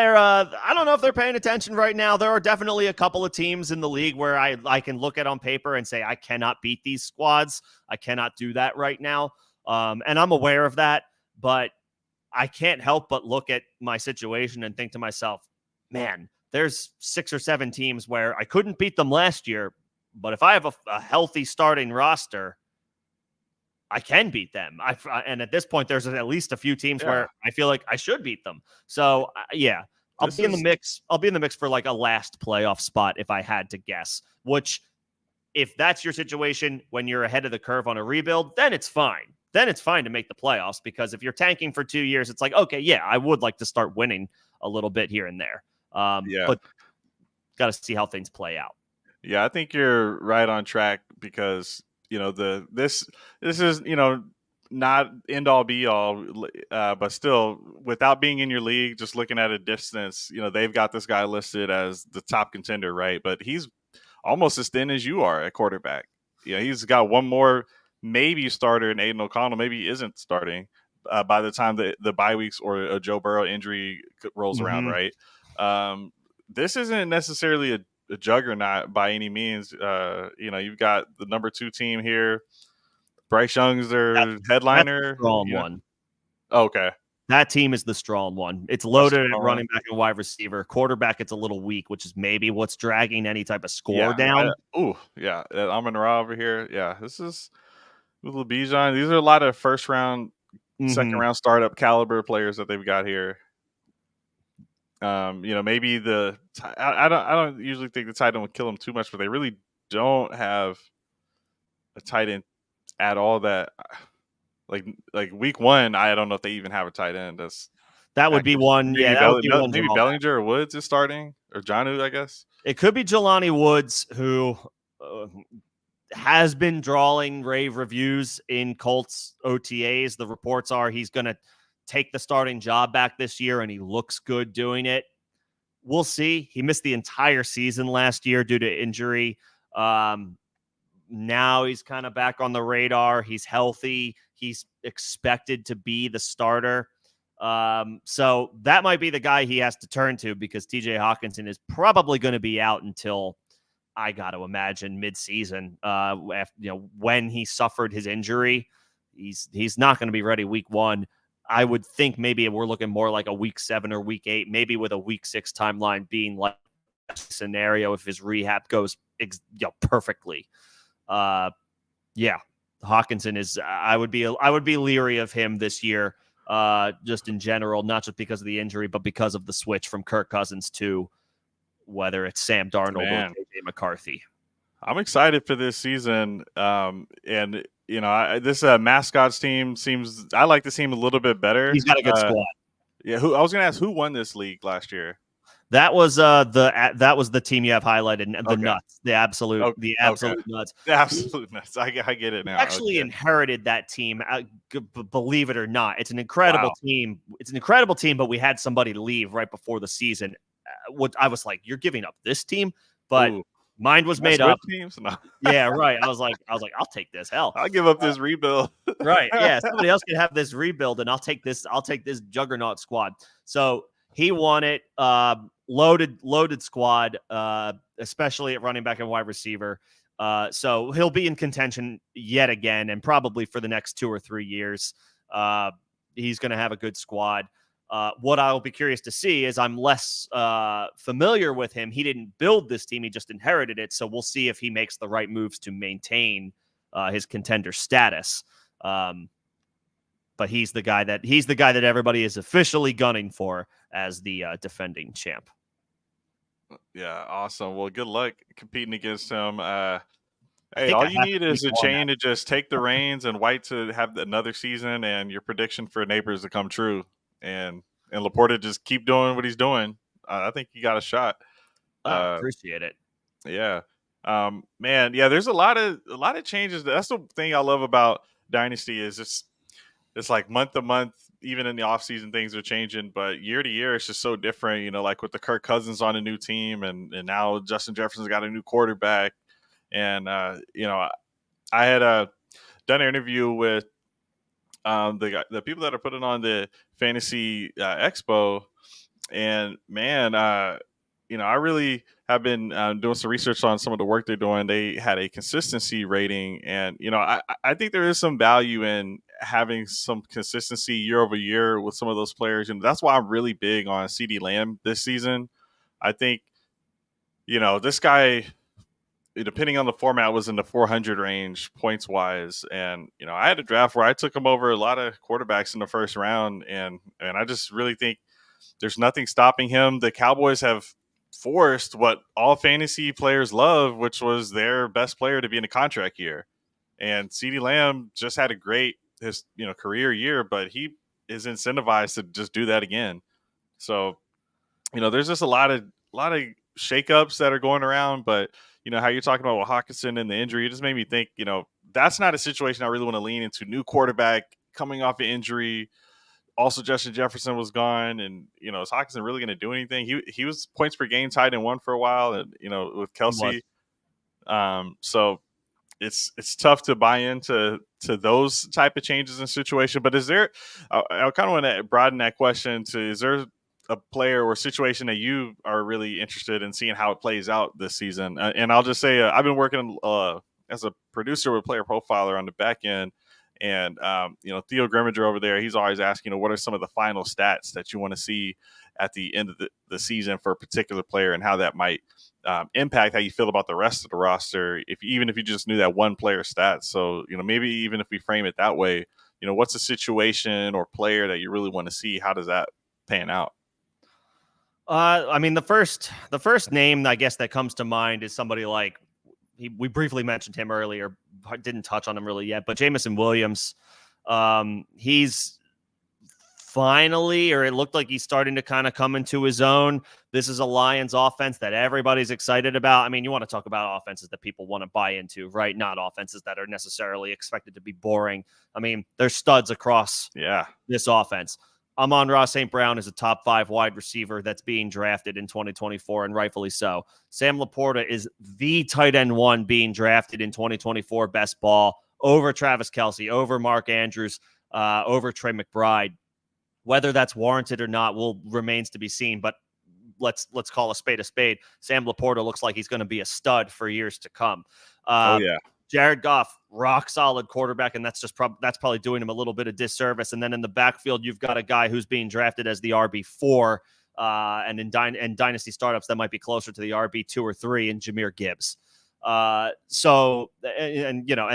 don't know if they're paying attention right now. There are definitely a couple of teams in the league where I can look at on paper and say I cannot beat these squads. I cannot do that right now. And I'm aware of that, but I can't help but look at my situation and think to myself, man, there's 6 or 7 teams where I couldn't beat them last year, but if I have a healthy starting roster, I can beat them. And at this point, there's at least a few teams where I feel like I should beat them. So I'll be in the mix. I'll be in the mix for like a last playoff spot if I had to guess. Which, if that's your situation when you're ahead of the curve on a rebuild, then it's fine. Then it's fine to make the playoffs, because if you're tanking for 2 years, it's like, okay, yeah, I would like to start winning a little bit here and there. But got to see how things play out. Yeah, I think you're right on track because this is not end all be all, but still, without being in your league, just looking at a distance, they've got this guy listed as the top contender, right? But he's almost as thin as you are at quarterback. He's got one more maybe starter in Aiden O'Connell. Maybe he isn't starting by the time the bye weeks or a Joe Burrow injury rolls around, right? This isn't necessarily a juggernaut by any means. You've got the number 2 team here. Bryce Young's their headliner. That's the strong one. Okay. That team is the strong one. It's loaded at running back and wide receiver. Quarterback, it's a little weak, which is maybe what's dragging any type of score down. Amon Ra over here. Yeah, this is with Bijan. These are a lot of first round, second round startup caliber players that they've got here. Maybe I don't usually think the tight end would kill him too much, but they really don't have a tight end at all that like week one. I don't know if they even have a tight end that's That would be active. one. Yeah, that would be one Maybe drawback. Bellinger or Woods is starting, or Jonnu, I guess. It could be Jelani Woods, who has been drawing rave reviews in Colts OTAs. The reports are he's going to take the starting job back this year, and he looks good doing it. We'll see. He missed the entire season last year due to injury. Now he's kind of back on the radar. He's healthy. He's expected to be the starter. So that might be the guy he has to turn to, because TJ Hawkinson is probably going to be out until, I got to imagine, midseason. When he suffered his injury, he's not going to be ready week one. I would think maybe we're looking more like a week 7 or week 8, maybe with a week 6 timeline being like a scenario if his rehab goes perfectly. Hawkinson is. I would be leery of him this year, just in general, not just because of the injury, but because of the switch from Kirk Cousins to whether it's Sam Darnold or JJ McCarthy. I'm excited for this season, and this mascots team seems. I like the team a little bit better. He's got a good squad. Yeah, I was going to ask who won this league last year. That was the team you have highlighted, the nuts, the absolute nuts, the absolute nuts. I get it now. Actually inherited that team. Believe it or not, it's an incredible team. It's an incredible team, but we had somebody leave right before the season. What I was like, you're giving up this team, but mind was made up. Teams? No. Yeah, right. I was like, I'll take this. Hell, I'll give up this rebuild. Right. Yeah. Somebody else can have this rebuild, and I'll take this juggernaut squad. So he won it. Loaded squad, especially at running back and wide receiver. So he'll be in contention yet again, and probably for the next 2 or 3 years. He's going to have a good squad. What I'll be curious to see is, I'm less familiar with him. He didn't build this team; he just inherited it. So we'll see if he makes the right moves to maintain his contender status. But he's the guy that everybody is officially gunning for as the defending champ. Yeah, awesome. Well, good luck competing against him. Hey, all you need is a chain to just take the reins and White to have another season, and your prediction for Neighbors to come true. And Laporta just keep doing what he's doing. I think he got a shot. I appreciate it. Yeah. Man, yeah, there's a lot of changes. That's the thing I love about Dynasty, is it's like month to month, even in the offseason, things are changing, but year to year, it's just so different, like with the Kirk Cousins on a new team, and now Justin Jefferson's got a new quarterback. And, I had done an interview with the people that are putting on the Fantasy Expo, and man, I really have been doing some research on some of the work they're doing. They had a consistency rating, and I think there is some value in having some consistency year over year with some of those players, and that's why I'm really big on CeeDee Lamb this season. I think this guy, depending on the format, was in the 400 range points wise, and I had a draft where I took him over a lot of quarterbacks in the first round, and I just really think there's nothing stopping him. The Cowboys have forced what all fantasy players love, which was their best player to be in a contract year. And CeeDee Lamb just had a great career year, but he is incentivized to just do that again. So, there's just a lot of shakeups that are going around, but how you're talking about with Hawkinson and the injury, it just made me think, that's not a situation I really want to lean into. New quarterback coming off an injury. Also, Justin Jefferson was gone, and is Hawkinson really going to do anything? He was points per game tied in one for a while, and with Kelsey. So it's tough to buy into those type of changes in situation. But is there? I kind of want to broaden that question to: is there a player or situation that you are really interested in seeing how it plays out this season? And I'll just say I've been working as a producer with Player Profiler on the back end. And, Theo Grimminger over there, he's always asking, what are some of the final stats that you want to see at the end of the season for a particular player, and how that might impact how you feel about the rest of the roster, even if you just knew that one player stats. So, maybe even if we frame it that way, what's a situation or player that you really want to see? How does that pan out? I mean, the first name I guess that comes to mind is somebody like we briefly mentioned him earlier, didn't touch on him really yet, but Jameson Williams. He's finally, or it looked like he's starting to kind of come into his own. This is a Lions offense that everybody's excited about. I mean, you want to talk about offenses that people want to buy into, right? Not offenses that are necessarily expected to be boring. I mean, there's studs across this offense. Amon-Ra St. Brown is a top 5 wide receiver that's being drafted in 2024, and rightfully so. Sam Laporta is the tight end 1 being drafted in 2024 best ball over Travis Kelce, over Mark Andrews, over Trey McBride. Whether that's warranted or not remains to be seen, but let's call a spade a spade. Sam Laporta looks like he's going to be a stud for years to come. Jared Goff, rock solid quarterback, and that's probably doing him a little bit of disservice. And then in the backfield, you've got a guy who's being drafted as the RB4, and in dynasty startups that might be closer to the RB2 or 3 in Jahmyr Gibbs. And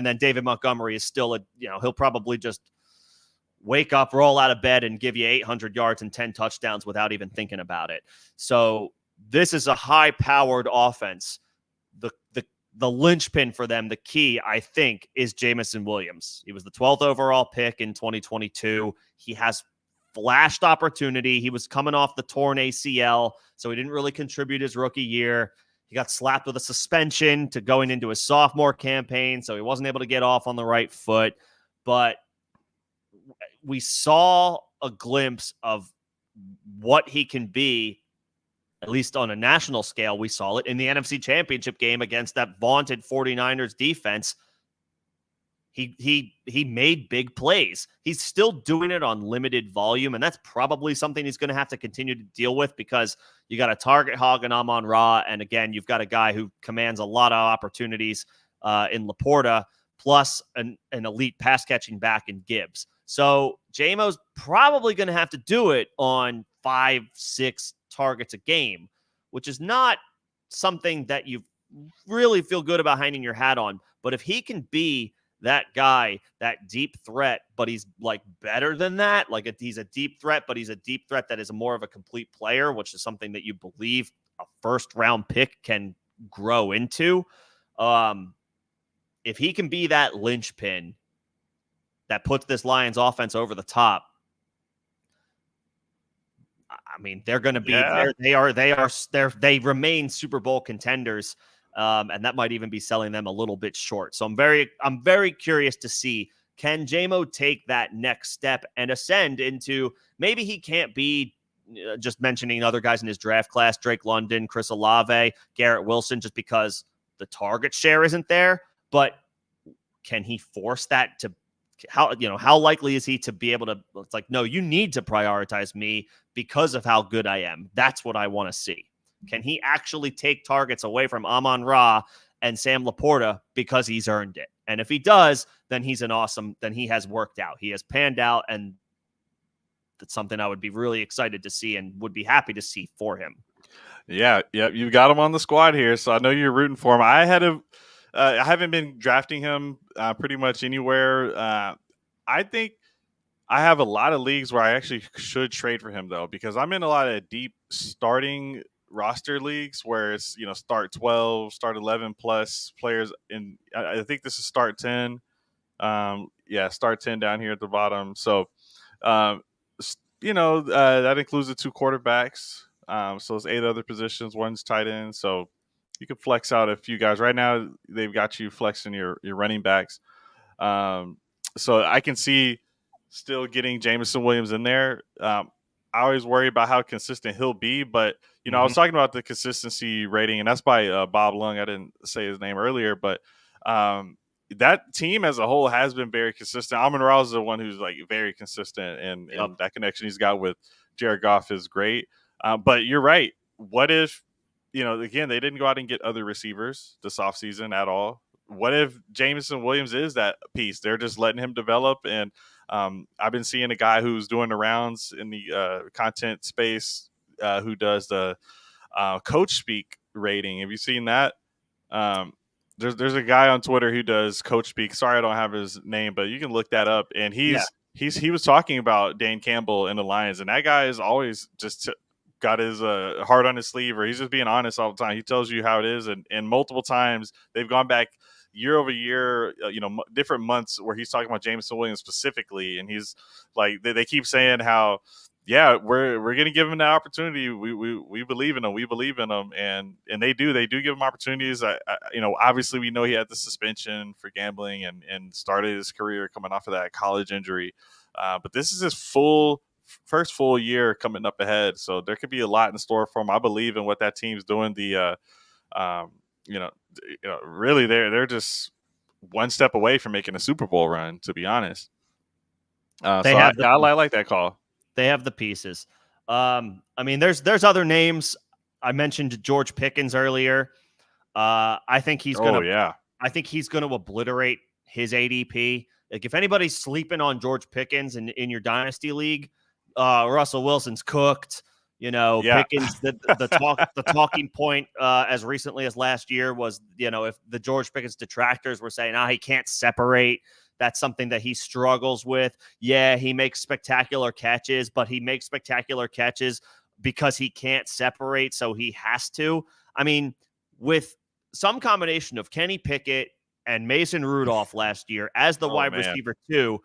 then David Montgomery is still he'll probably just wake up, roll out of bed, and give you 800 yards and 10 touchdowns without even thinking about it. So this is a high-powered offense. The linchpin for them, the key, I think, is Jameson Williams. He was the 12th overall pick in 2022. He has flashed opportunity. He was coming off the torn ACL, so he didn't really contribute his rookie year. He got slapped with a suspension to going into his sophomore campaign, so he wasn't able to get off on the right foot. But we saw a glimpse of what he can be, at least on a national scale. We saw it in the NFC Championship game against that vaunted 49ers defense. He made big plays. He's still doing it on limited volume, and that's probably something he's going to have to continue to deal with because you got a target hog in Amon-Ra, and again, you've got a guy who commands a lot of opportunities in Laporta, plus an elite pass-catching back in Gibbs. So J-Mo's probably going to have to do it on 5-6 targets a game, which is not something that you really feel good about hanging your hat on. But if he can be that guy, that deep threat, but he's like better than that, like he's a deep threat, but he's a deep threat that is more of a complete player, which is something that you believe a first-round pick can grow into. If he can be that linchpin that puts this Lions offense over the top, I mean, they're going to be they remain Super Bowl contenders, and that might even be selling them a little bit short. So I'm very curious to see, can J-Mo take that next step and ascend into, maybe he can't be just mentioning other guys in his draft class, Drake London, Chris Olave, Garrett Wilson, just because the target share isn't there, but can he force that to how likely is he to be able to, it's like, no, you need to prioritize me because of how good I am. That's what I want to see. Can he actually take targets away from Amon-Ra and Sam Laporta because he's earned it? And if he does, then then he has worked out. He has panned out, and that's something I would be really excited to see and would be happy to see for him. Yeah, you got him on the squad here, so I know you're rooting for him. I haven't been drafting him pretty much anywhere. I think I have a lot of leagues where I actually should trade for him, though, because I'm in a lot of deep starting roster leagues where it's, start 12, start 11 plus players. And I think this is start 10. Start 10 down here at the bottom. So, that includes the 2 quarterbacks. So it's 8 other positions. One's tight end. So you can flex out a few guys. Right now, they've got you flexing your running backs. So I can see still getting Jameson Williams in there. I always worry about how consistent he'll be, but I was talking about the consistency rating, and that's by Bob Lung. I didn't say his name earlier, but that team as a whole has been very consistent. Amon-Ra is the one who's like very consistent, and that connection he's got with Jared Goff is great. But you're right. What if, again, they didn't go out and get other receivers this offseason at all? What if Jameson Williams is that piece? They're just letting him develop. And I've been seeing a guy who's doing the rounds in the content space who does the coach speak rating. Have you seen that? There's a guy on Twitter who does coach speak. Sorry, I don't have his name, but you can look that up. And he was talking about Dane Campbell and the Lions, and that guy is always just got his heart on his sleeve, or he's just being honest all the time. He tells you how it is, and multiple times they've gone back year over year, different months where he's talking about Jameson Williams specifically, and he's like, they keep saying how, yeah, we're gonna give him that opportunity. We believe in him. We believe in him, and they do give him opportunities. Obviously we know he had the suspension for gambling and started his career coming off of that college injury, but this is his first full year coming up ahead, so there could be a lot in store for him. I believe in what that team's doing. Um, really they're just one step away from making a Super Bowl run, to be honest. They have the I like that call. They have the pieces. I mean, there's other names. I mentioned George Pickens earlier. I think he's gonna. Oh yeah. I think he's gonna obliterate his ADP. Like, if anybody's sleeping on George Pickens in your dynasty league, Russell Wilson's cooked. Yeah. Pickens. The talking point as recently as last year was, if the George Pickens detractors were saying, he can't separate. That's something that he struggles with. Yeah, he makes spectacular catches, but he makes spectacular catches because he can't separate, so he has to. I mean, with some combination of Kenny Pickett and Mason Rudolph last year as the wide receiver 2,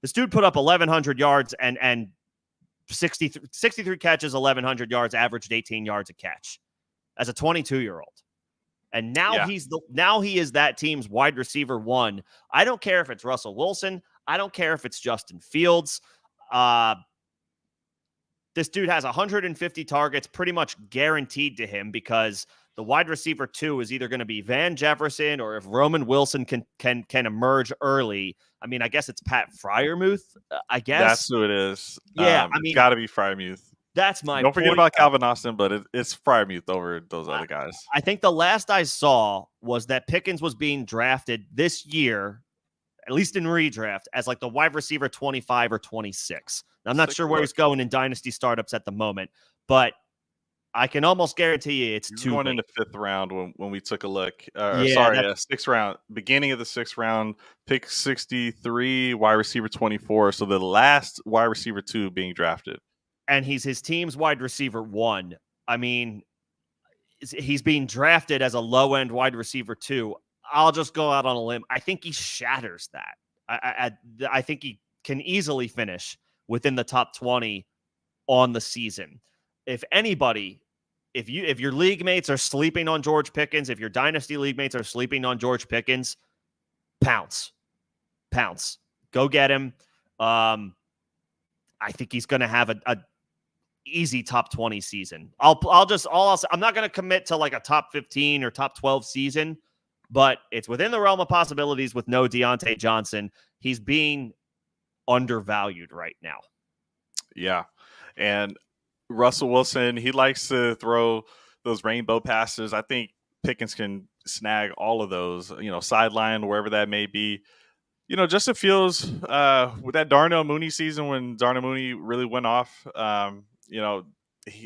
this dude put up 1,100 yards and 63 catches, 1,100 yards, averaged 18 yards a catch as a 22-year-old. And now he is that team's wide receiver 1. I don't care if it's Russell Wilson. I don't care if it's Justin Fields. This dude has 150 targets pretty much guaranteed to him, because the wide receiver 2 is either going to be Van Jefferson, or if Roman Wilson can emerge early. I mean, I guess it's Pat Freiermuth. I guess that's who it is. Yeah, it's got to be Freiermuth. That's my Don't forget about Calvin Austin, but it's Freiermuth over those other guys. I think the last I saw was that Pickens was being drafted this year, at least in redraft, as like the wide receiver 25 or 26. Now, I'm not sure where he's going in dynasty startups at the moment, but I can almost guarantee you it's going in the 5th round when we took a look. 6th round, beginning of the 6th round, pick 63, wide receiver 24. So the last wide receiver 2 being drafted. And he's his team's wide receiver 1. I mean, he's being drafted as a low-end wide receiver 2. I'll just go out on a limb. I think he shatters that. I think he can easily finish within the top 20 on the season. If anybody, if your league mates are sleeping on George Pickens, if your dynasty league mates are sleeping on George Pickens, pounce. Go get him. I think he's going to have a easy top 20 season. I'm not going to commit to like a top 15 or top 12 season, but it's within the realm of possibilities with no Deontay Johnson. He's being undervalued right now. Yeah. And Russell Wilson, he likes to throw those rainbow passes. I think Pickens can snag all of those, sideline, wherever that may be. Justin Fields, with that Darnell Mooney season, when Darnell Mooney really went off,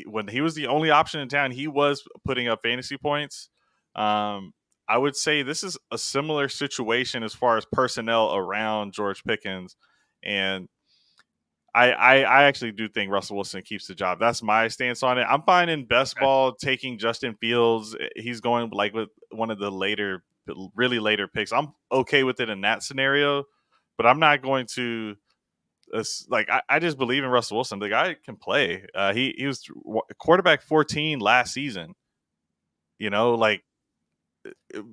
when he was the only option in town, he was putting up fantasy points. I would say this is a similar situation as far as personnel around George Pickens. And I actually do think Russell Wilson keeps the job. That's my stance on it. I'm fine in best ball taking Justin Fields. He's going like with one of the really later picks. I'm okay with it in that scenario, but I'm not going to I just believe in Russell Wilson. The guy can play. He was quarterback 14 last season.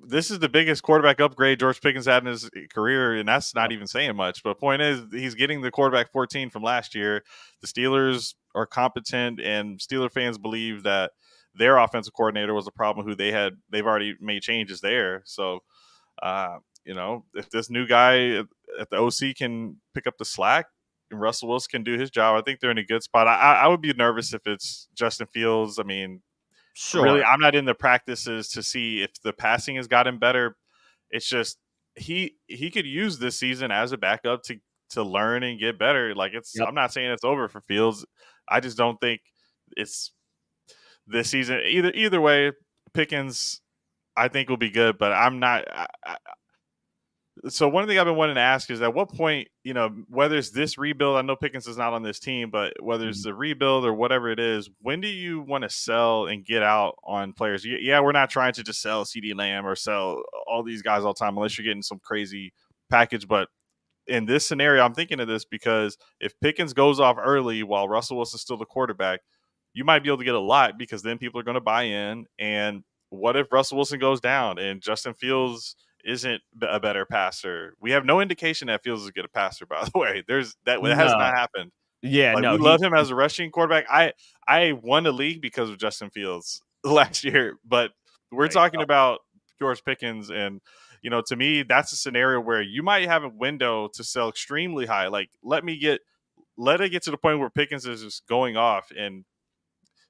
This is the biggest quarterback upgrade George Pickens had in his career, and that's not even saying much. But the point is, he's getting the quarterback 14 from last year. The Steelers are competent, and Steeler fans believe that their offensive coordinator was a problem who they've already made changes there. So, if this new guy at the OC can pick up the slack and Russell Wilson can do his job, I think they're in a good spot. I would be nervous if it's Justin Fields. I mean, sure. Really, I'm not in the practices to see if the passing has gotten better. It's just he could use this season as a backup to learn and get better. I'm not saying it's over for Fields. I just don't think it's this season. Either way, Pickens, I think will be good, but I'm not. So one thing I've been wanting to ask is at what point, whether it's this rebuild, I know Pickens is not on this team, but whether it's Mhm. the rebuild or whatever it is, when do you want to sell and get out on players? Yeah, we're not trying to just sell CD Lamb or sell all these guys all the time unless you're getting some crazy package. But in this scenario, I'm thinking of this because if Pickens goes off early while Russell Wilson's still the quarterback, you might be able to get a lot because then people are going to buy in. And what if Russell Wilson goes down and Justin Fields isn't a better passer? We have no indication that Fields is a good passer, by the way. That has No. not happened. Yeah, Like no, we love him as a rushing quarterback. I won the league because of Justin Fields last year, but we're right. talking about George Pickens, and to me, that's a scenario where you might have a window to sell extremely high. Like let it get to the point where Pickens is just going off, and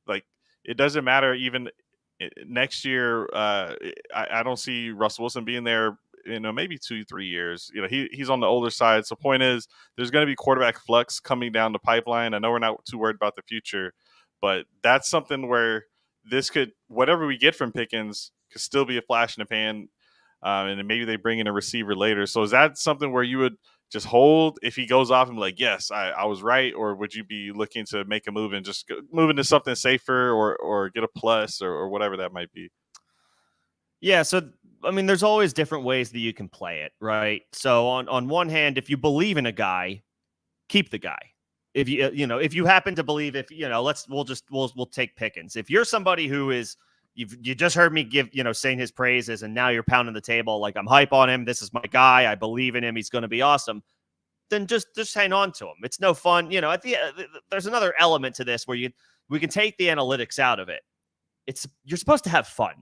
like it doesn't matter even next year. I don't see Russell Wilson being there. Maybe 2-3 years. He's on the older side. So point is, there's going to be quarterback flux coming down the pipeline. I know we're not too worried about the future, but that's something where this could whatever we get from Pickens could still be a flash in the pan, and then maybe they bring in a receiver later. So is that something where you would just hold if he goes off and be like, yes, I was right, or would you be looking to make a move and just move into something safer or get a plus or whatever that might be? Yeah, so I mean, there's always different ways that you can play it, right? So on one hand, if you believe in a guy, keep the guy. If if you happen to believe, if we'll take Pickens. If you're somebody who is you just heard me give saying his praises, and now you're pounding the table like I'm hype on him. This is my guy. I believe in him. He's going to be awesome. Then just hang on to him. It's no fun. There's another element to this where we can take the analytics out of it. You're supposed to have fun,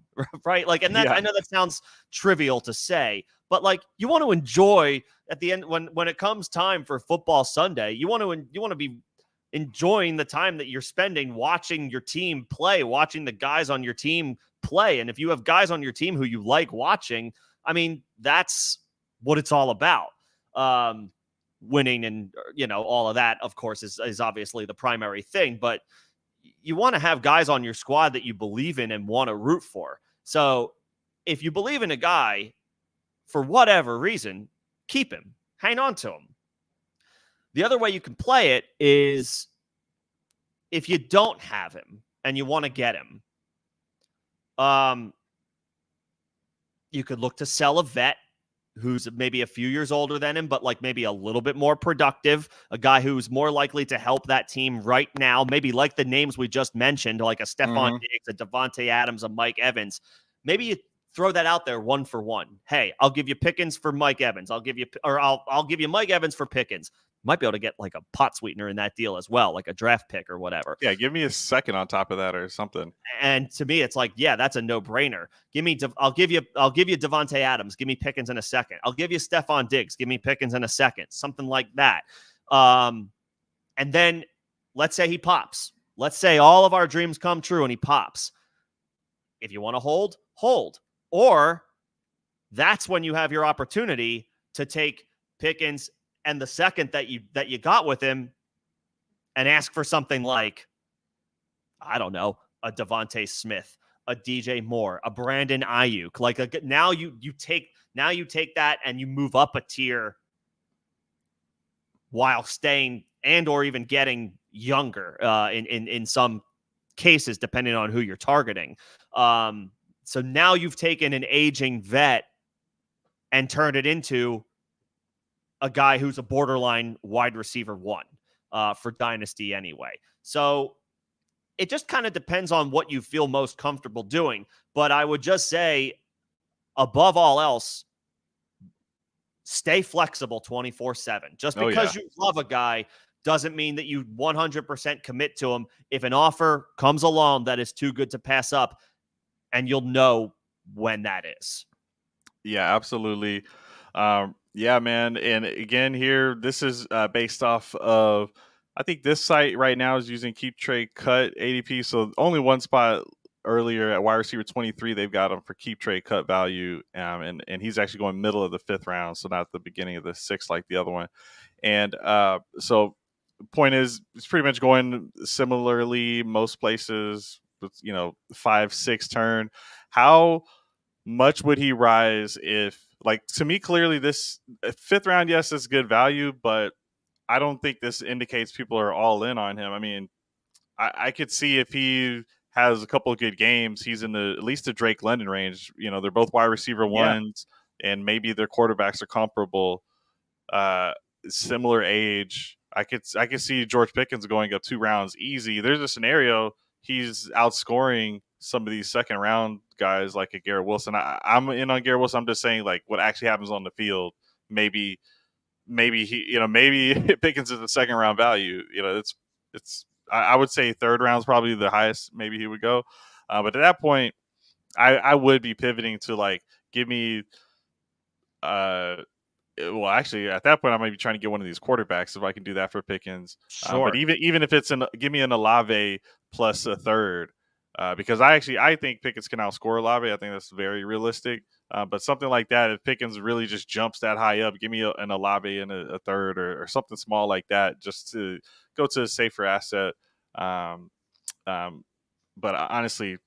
right? Like, and that Yeah. I know that sounds trivial to say, but like you want to enjoy at the end when it comes time for football Sunday, you want to be enjoying the time that you're spending watching your team play, watching the guys on your team play. And if you have guys on your team who you like watching, I mean, that's what it's all about. Winning and all of that, of course, is obviously the primary thing, but you want to have guys on your squad that you believe in and want to root for. So if you believe in a guy for whatever reason, keep him, hang on to him. The other way you can play it is if you don't have him and you want to get him, you could look to sell a vet who's maybe a few years older than him, but like maybe a little bit more productive, a guy who's more likely to help that team right now, maybe like the names we just mentioned, like a Stephon Diggs, a Devontae Adams, a Mike Evans. Maybe you throw that out there one for one. Hey, I'll give you Pickens for Mike Evans. I'll give you Mike Evans for Pickens. Might be able to get like a pot sweetener in that deal as well, like a draft pick or whatever. Yeah, give me a second on top of that or something. And to me, it's like, yeah, that's a no-brainer. I'll give you Devontae Adams. Give me Pickens in a second. I'll give you Stephon Diggs. Give me Pickens in a second. Something like that. And then let's say he pops. Let's say all of our dreams come true and he pops. If you want to hold. Or that's when you have your opportunity to take Pickens and the second that you got with him and ask for something like, I don't know, a Devontae Smith, a DJ Moore, a Brandon Ayuk. Like now you take that and you move up a tier while staying and or even getting younger in some cases, depending on who you're targeting. So now you've taken an aging vet and turned it into a guy who's a borderline wide receiver one for Dynasty anyway. So it just kind of depends on what you feel most comfortable doing. But I would just say, above all else, stay flexible 24/7. Just because you love a guy doesn't mean that you 100% commit to him. If an offer comes along that is too good to pass up, and you'll know when that is. Yeah, absolutely. Yeah, man. And again, here, this is based off of, I think this site right now is using Keep Trade Cut ADP. So only one spot earlier at wide receiver 23, they've got him for Keep Trade Cut value. And he's actually going middle of the 5th round. So not the beginning of the 6th like the other one. And so point is, it's pretty much going similarly most places with, 5-6 turn. How much would he rise if Like, to me, clearly this fifth round, yes, is good value, but I don't think this indicates people are all in on him. I mean, I could see if he has a couple of good games, he's in the at least the Drake London range. You know, they're both wide receiver Yeah. ones, and maybe their quarterbacks are comparable, uh, similar age. I could see George Pickens going up 2 rounds easy. There's a scenario he's outscoring some of these second round guys like a Garrett Wilson. I'm in on Garrett Wilson. I'm just saying like what actually happens on the field. Maybe he, maybe Pickens is a second round value. It's I would say third round is probably the highest maybe he would go. But at that point, I would be pivoting to like give me uh well, actually, at that point, I might be trying to get one of these quarterbacks if I can do that for Pickens. But Sure. even if it's give me an Olave plus a third, because I think Pickens can outscore Olave. I think that's very realistic. But something like that, if Pickens really just jumps that high up, give me an Olave and a third or something small like that, just to go to a safer asset. Um, but honestly,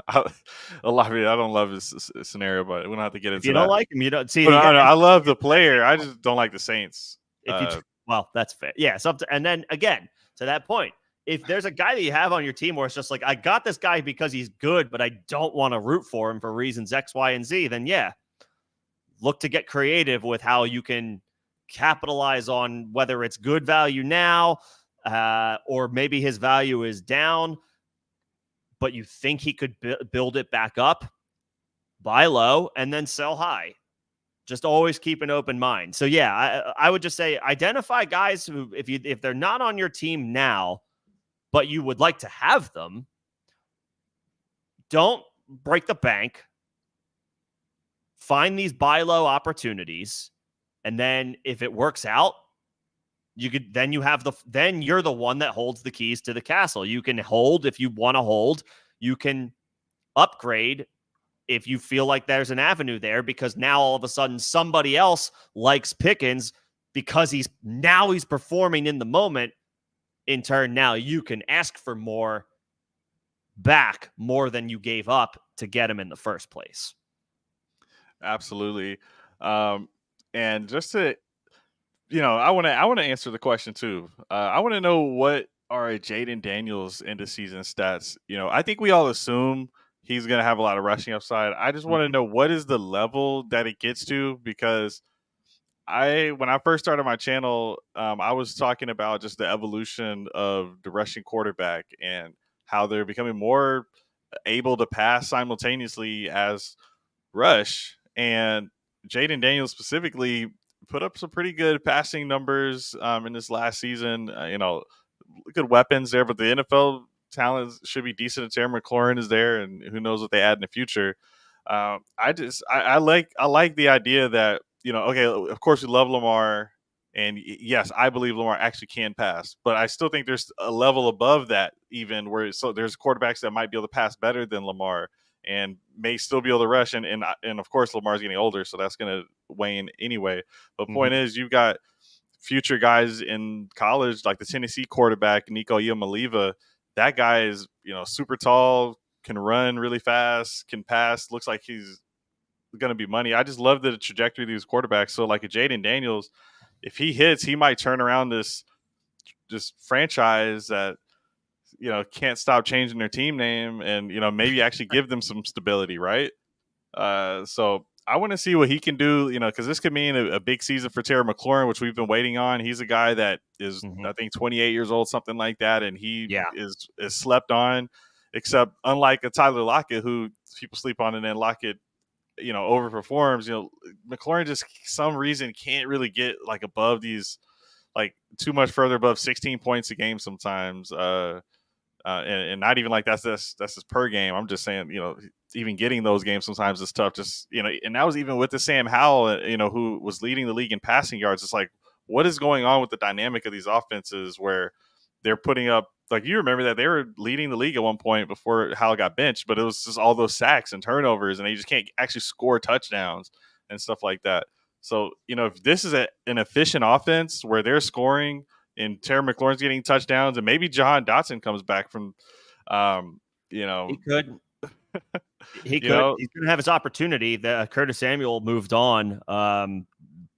I, Olave, I don't love this scenario, but we don't have to get If into you don't that. like him, you don't see. But You got, I love the player. I just don't like the Saints. if you well, that's fair. Yeah. And then again, to that point, if there's a guy that you have on your team where it's just like, I got this guy because he's good, but I don't want to root for him for reasons X, Y, and Z, then yeah, look to get creative with how you can capitalize on whether it's good value now, or maybe his value is down, but you think he could build it back up. Buy low and then sell high. Just always keep an open mind. So yeah, I would just say identify guys who, if they're not on your team now, but you would like to have them, don't break the bank. Find these buy low opportunities, and then if it works out, then you're the one that holds the keys to the castle. You can hold if you want to hold. You can upgrade if you feel like there's an avenue there, because now all of a sudden somebody else likes Pickens because he's performing in the moment. In turn, now you can ask for more than you gave up to get him in the first place. Absolutely. And just to, I want to answer the question too. I want to know what are Jaden Daniels' end of season stats. I think we all assume he's going to have a lot of rushing upside. I just want to know what is the level that it gets to, because when I first started my channel, I was talking about just the evolution of the rushing quarterback and how they're becoming more able to pass simultaneously as rush. And Jaden Daniels specifically put up some pretty good passing numbers in this last season. Good weapons there, but the NFL talent should be decent. Terry McLaurin is there, and who knows what they add in the future. I like the idea that, okay, of course we love Lamar, and yes, I believe Lamar actually can pass, but I still think there's a level above that, even where there's quarterbacks that might be able to pass better than Lamar and may still be able to rush, and of course Lamar's getting older, so that's going to wane anyway. But point is, you've got future guys in college like the Tennessee quarterback Nico Iamaleava. That guy is super tall, can run really fast, can pass, looks like he's going to be money. I just love the trajectory of these quarterbacks. So like a Jaden Daniels, if he hits, he might turn around this franchise that can't stop changing their team name, and maybe actually give them some stability, right? So I want to see what he can do, because this could mean a big season for Terry McLaurin, which we've been waiting on. He's a guy that is, I think, 28 years old, something like that, and he is slept on, except unlike a Tyler Lockett, who people sleep on, and then Lockett, overperforms. McLaurin just some reason can't really get like above these, like too much further above 16 points a game sometimes. And not even like that's his per game. I'm just saying, even getting those games sometimes is tough. Just and that was even with the Sam Howell, who was leading the league in passing yards. It's like, what is going on with the dynamic of these offenses where they're putting up, like, you remember that they were leading the league at one point before Howell got benched, but it was just all those sacks and turnovers, and they just can't actually score touchdowns and stuff like that. So, if this is an efficient offense where they're scoring and Terry McLaurin's getting touchdowns, and maybe Jahan Dotson comes back from, he could. He You could. know, He's going to have his opportunity. The Curtis Samuel moved on.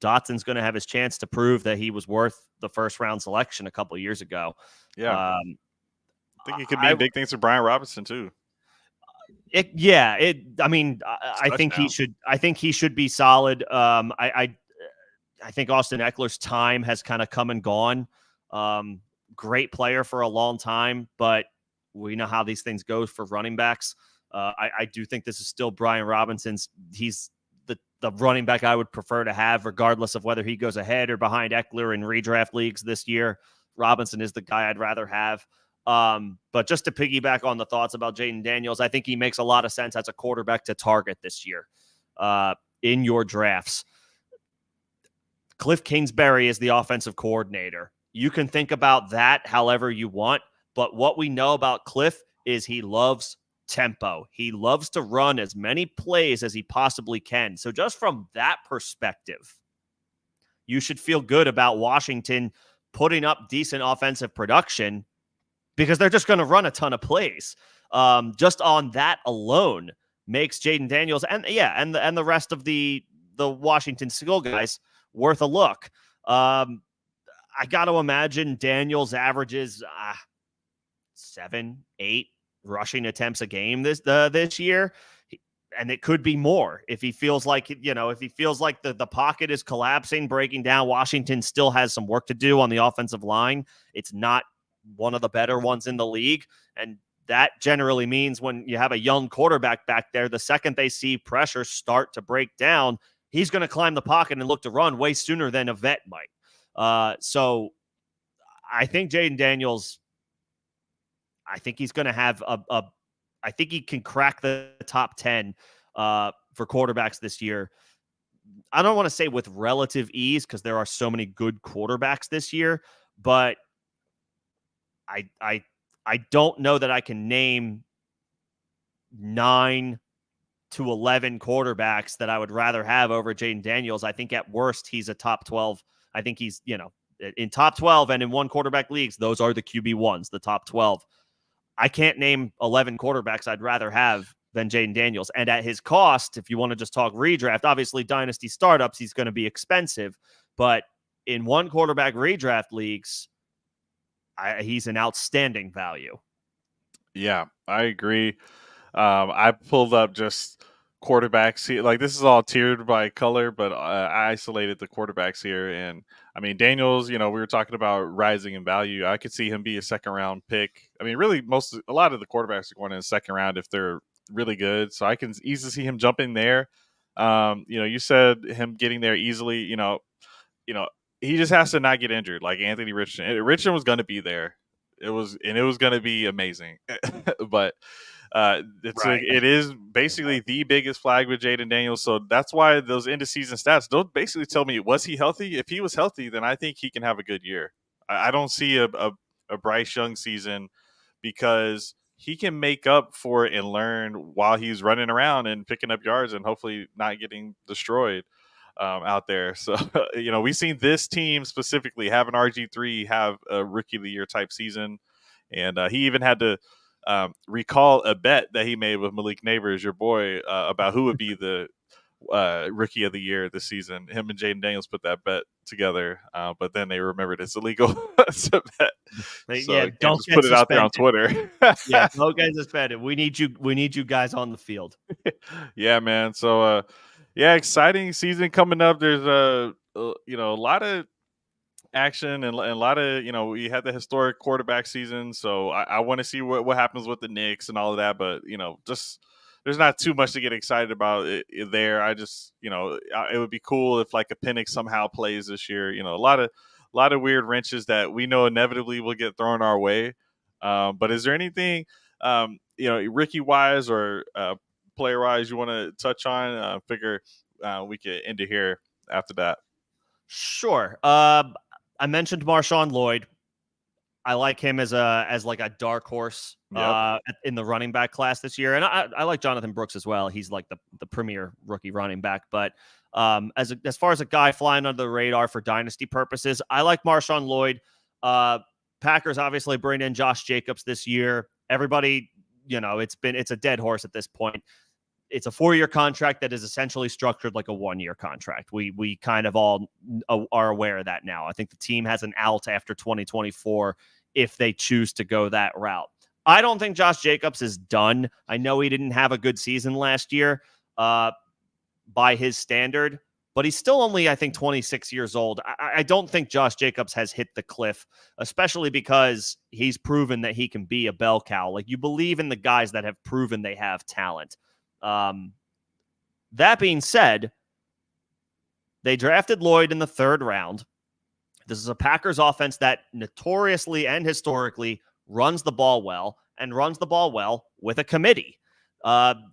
Dotson's going to have his chance to prove that he was worth the first round selection a couple of years ago. yeah, Um, I think it could mean big things for Brian Robinson too. I mean, I think he Touchdown. should. I think he should be solid. I think Austin Eckler's time has kind of come and gone. Great player for a long time, but we know how these things go for running backs. I do think this is still Brian Robinson's. He's the running back I would prefer to have, regardless of whether he goes ahead or behind Eckler in redraft leagues this year. Robinson is the guy I'd rather have. But just to piggyback on the thoughts about Jaden Daniels, I think he makes a lot of sense as a quarterback to target this year in your drafts. Cliff Kingsbury is the offensive coordinator. You can think about that however you want, but what we know about Cliff is he loves tempo. He loves to run as many plays as he possibly can. So just from that perspective, you should feel good about Washington putting up decent offensive production because they're just going to run a ton of plays. Just on that alone makes Jaden Daniels and the rest of the Washington skill guys worth a look. I got to imagine Daniels averages 7, 8 rushing attempts a game this year, and it could be more if he feels like the pocket is collapsing, breaking down. Washington still has some work to do on the offensive line. It's not one of the better ones in the league, and that generally means when you have a young quarterback back there, the second they see pressure start to break down, he's going to climb the pocket and look to run way sooner than a vet might. So I think Jaden Daniels, I think he's going to have I think he can crack the top 10 for quarterbacks this year. I don't want to say with relative ease because there are so many good quarterbacks this year, but I don't know that I can name 9 to 11 quarterbacks that I would rather have over Jaden Daniels. I think at worst he's a top 12. I think he's, in top 12 and in one quarterback leagues, those are the QB1s, the top 12. I can't name 11 quarterbacks I'd rather have than Jaden Daniels. And at his cost, if you want to just talk redraft, obviously dynasty startups, he's going to be expensive. But in one quarterback redraft leagues, he's an outstanding value. Yeah, I agree. I pulled up just quarterbacks here. Like, this is all tiered by color, but I isolated the quarterbacks here. And I mean, Daniels, we were talking about rising in value. I could see him be a second round pick. I mean, really, a lot of the quarterbacks are going in the second round if they're really good. So I can easily see him jumping there. You said him getting there easily. He just has to not get injured, like Anthony Richardson. Richardson was going to be there. It was going to be amazing, but it is basically the biggest flag with Jaden Daniels. So that's why those end of season stats don't basically tell me, was he healthy? If he was healthy, then I think he can have a good year. I don't see a Bryce Young season because he can make up for it and learn while he's running around and picking up yards and hopefully not getting destroyed out there. So, we've seen this team specifically have an RG3 have a rookie of the year type season. And he even had to recall a bet that he made with Malik Neighbors, your boy, about who would be the rookie of the year this season. Him and Jaden Daniels put that bet together, but then they remembered it's illegal to bet. So don't just put it out there on Twitter. Don't get suspended. We need you guys on the field. Yeah, man. So, exciting season coming up. There's a lot of action and a lot of, we had the historic quarterback season. So I want to see what happens with the Knicks and all of that. But, just there's not too much to get excited about there. I just, it would be cool if like a Penix somehow plays this year. A lot of weird wrenches that we know inevitably will get thrown our way. But is there anything, Ricky wise or player wise you want to touch on? Figure we could end it here after that. Sure. I mentioned Marshawn Lloyd. I like him as like a dark horse in the running back class this year, and I like Jonathan Brooks as well. He's like the premier rookie running back. But as far as a guy flying under the radar for dynasty purposes, I like Marshawn Lloyd. Packers obviously bring in Josh Jacobs this year. Everybody, it's a dead horse at this point. it's a 4-year contract that is essentially structured like a 1-year contract. We kind of all are aware of that now. I think the team has an out after 2024 if they choose to go that route. I don't think Josh Jacobs is done. I know he didn't have a good season last year by his standard, but he's still only, I think, 26 years old. I don't think Josh Jacobs has hit the cliff, especially because he's proven that he can be a bell cow. Like, you believe in the guys that have proven they have talent. That being said, they drafted Lloyd in the 3rd round. This is a Packers offense that notoriously and historically runs the ball well, and runs the ball well with a committee.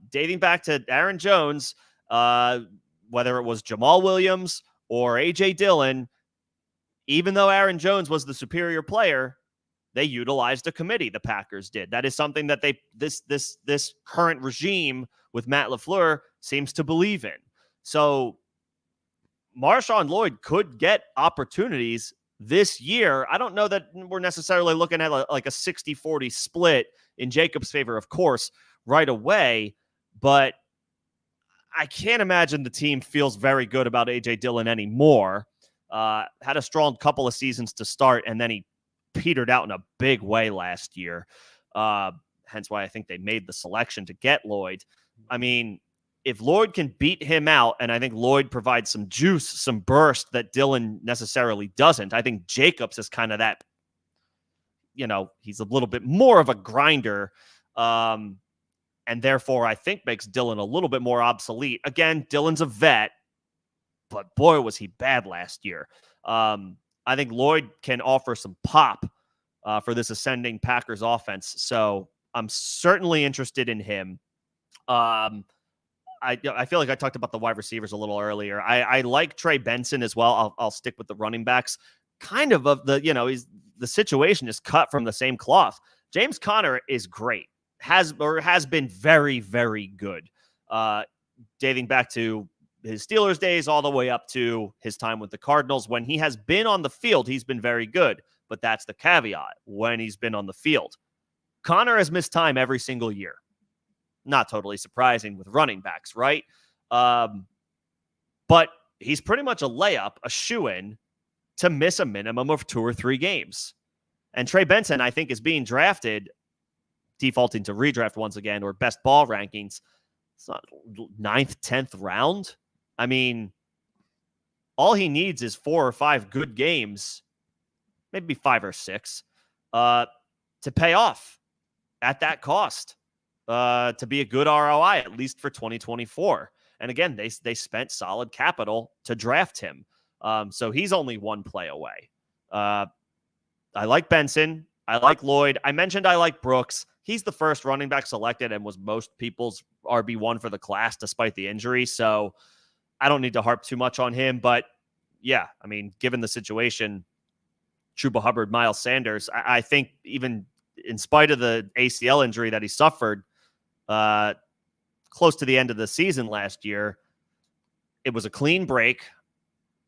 Dating back to Aaron Jones, whether it was Jamal Williams or A.J. Dillon, even though Aaron Jones was the superior player, they utilized a committee. The Packers did. That is something that this current regime with Matt LaFleur seems to believe in. So Marshawn Lloyd could get opportunities this year. I don't know that we're necessarily looking at like a 60-40 split in Jacobs' favor, of course, right away, but I can't imagine the team feels very good about A.J. Dillon anymore. Had a strong couple of seasons to start, and then he petered out in a big way last year. Hence why I think they made the selection to get Lloyd. I mean, if Lloyd can beat him out, and I think Lloyd provides some juice, some burst that Dillon necessarily doesn't, I think Jacobs is kind of that, he's a little bit more of a grinder, and therefore I think makes Dillon a little bit more obsolete. Again, Dillon's a vet, but boy, was he bad last year. I think Lloyd can offer some pop for this ascending Packers offense, so I'm certainly interested in him. I feel like I talked about the wide receivers a little earlier. I like Trey Benson as well. I'll stick with the running backs. Kind of the situation is cut from the same cloth. James Conner is great. Has been very, very good. Dating back to his Steelers days all the way up to his time with the Cardinals. When he has been on the field, he's been very good. But that's the caveat when he's been on the field. Conner has missed time every single year. Not totally surprising with running backs, right? But he's pretty much a layup, a shoo-in to miss a minimum of 2 or 3 games. And Trey Benson, I think, is being drafted, defaulting to redraft once again, or best ball rankings. It's not 9th, 10th round. I mean, all he needs is 4 or 5 good games, maybe 5 or 6, to pay off at that cost. To be a good ROI, at least for 2024. And again, they spent solid capital to draft him. So he's only one play away. I like Benson. I like Lloyd. I mentioned I like Brooks. He's the first running back selected and was most people's RB1 for the class despite the injury. So I don't need to harp too much on him. But yeah, I mean, given the situation, Chuba Hubbard, Miles Sanders, I think even in spite of the ACL injury that he suffered, close to the end of the season last year, it was a clean break.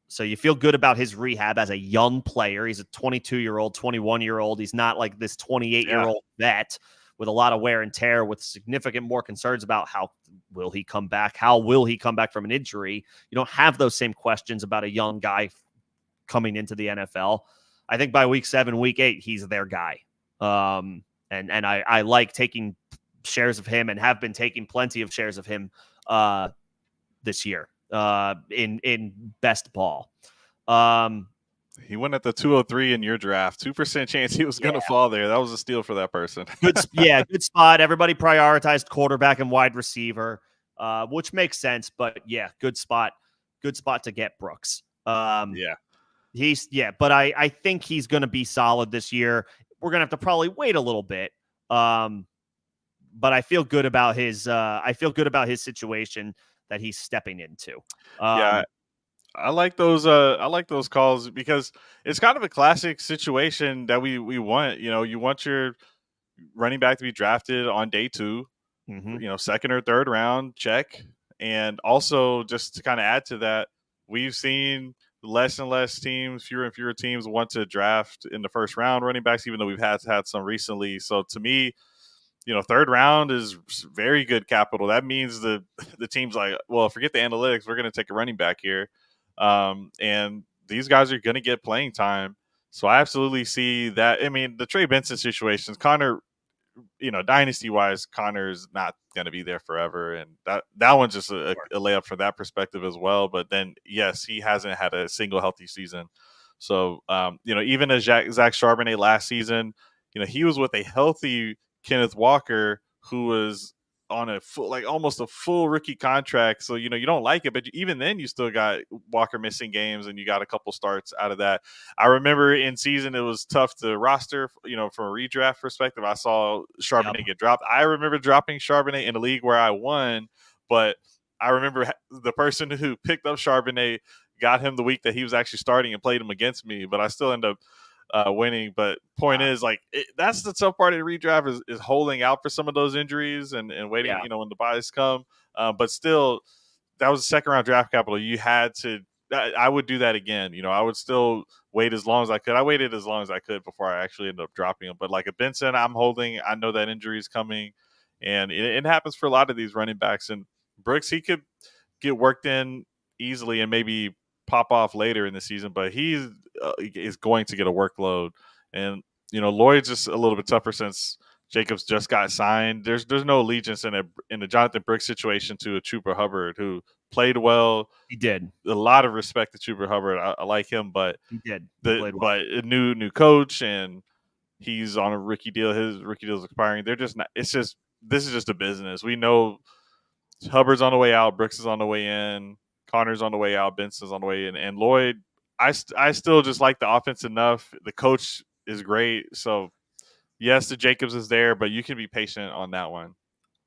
So you feel good about his rehab as a young player. He's a 22-year-old, 21-year-old. He's not like this 28-year-old vet with a lot of wear and tear, with significant more concerns about how will he come back? How will he come back from an injury? You don't have those same questions about a young guy coming into the NFL. I think by week 7, week 8, he's their guy. And I like taking shares of him and have been taking plenty of shares of him this year in best ball. He went at the 203 in your draft. 2% chance he was going to fall there. That was a steal for that person. Good spot. Everybody prioritized quarterback and wide receiver, which makes sense. But yeah, good spot. Good spot to get Brooks. But I think he's going to be solid this year. We're going to have to probably wait a little bit. But I feel good about his. I feel good about his situation that he's stepping into. I like those. I like those calls because it's kind of a classic situation that we want. You want your running back to be drafted on day 2. Mm-hmm. 2nd or 3rd round, check. And also, just to kind of add to that, we've seen less and less teams, fewer and fewer teams want to draft in the 1st round running backs, even though we've had some recently. So to me, third round is very good capital. That means the team's like, well, forget the analytics. We're going to take a running back here. And these guys are going to get playing time. So I absolutely see that. I mean, the Trey Benson situations, Connor, dynasty wise, Connor's not going to be there forever, and that one's just a layup from that perspective as well. But then, yes, he hasn't had a single healthy season. So, even as Zach Charbonnet last season, he was with a healthy Kenneth Walker, who was on a full, like almost a full rookie contract. So, you don't like it, but even then you still got Walker missing games and you got a couple starts out of that. I remember in season, it was tough to roster, from a redraft perspective. I saw Charbonnet get dropped. I remember dropping Charbonnet in a league where I won, but I remember the person who picked up Charbonnet got him the week that he was actually starting and played him against me, but I still end up winning. But point is, like, that's the tough part of the redraft is holding out for some of those injuries and waiting, when the buys come. But still, that was a second round draft capital. You had to. I would do that again. I would still wait as long as I could. I waited as long as I could before I actually ended up dropping him. But like a Benson, I'm holding. I know that injury is coming, and it happens for a lot of these running backs. And Brooks, he could get worked in easily and maybe pop off later in the season, but he is going to get a workload. And Lloyd's just a little bit tougher since Jacobs just got signed. There's no allegiance in a Jonathan Brooks situation to a Chuba Hubbard who played well. He did. A lot of respect to Chuba Hubbard. I like him, but he did. But a new coach, and he's on a rookie deal. His rookie deal is expiring. They're just not. This is just a business. We know Hubbard's on the way out. Brooks is on the way in. Connor's on the way out. Benson's on the way in. And Lloyd, I still just like the offense enough. The coach is great. So, yes, the Jacobs is there, but you can be patient on that one.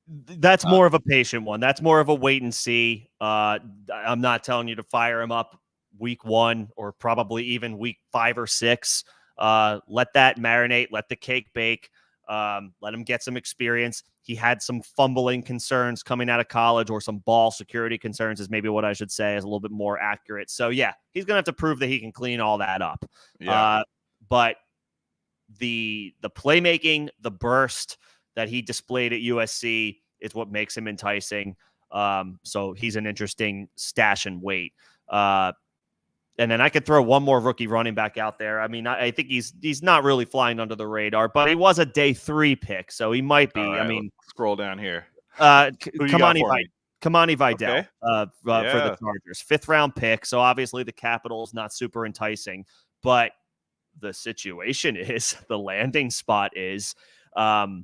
That's more of a patient one. That's more of a wait and see. I'm not telling you to fire him up week 1 or probably even week 5 or 6. Let that marinate. Let the cake bake. Let him get some experience. He had some fumbling concerns coming out of college, or some ball security concerns is maybe what I should say, is a little bit more accurate. So yeah, he's going to have to prove that he can clean all that up. Yeah. But the playmaking, the burst that he displayed at USC is what makes him enticing. So he's an interesting stash and wait. And then I could throw one more rookie running back out there. I mean, I think he's not really flying under the radar, but he was a day 3 pick, so he might be. Right, I mean, scroll down here. Kamani Vidal okay. For the Chargers, 5th round pick. So obviously the capital is not super enticing, but the situation is, the landing spot is, talked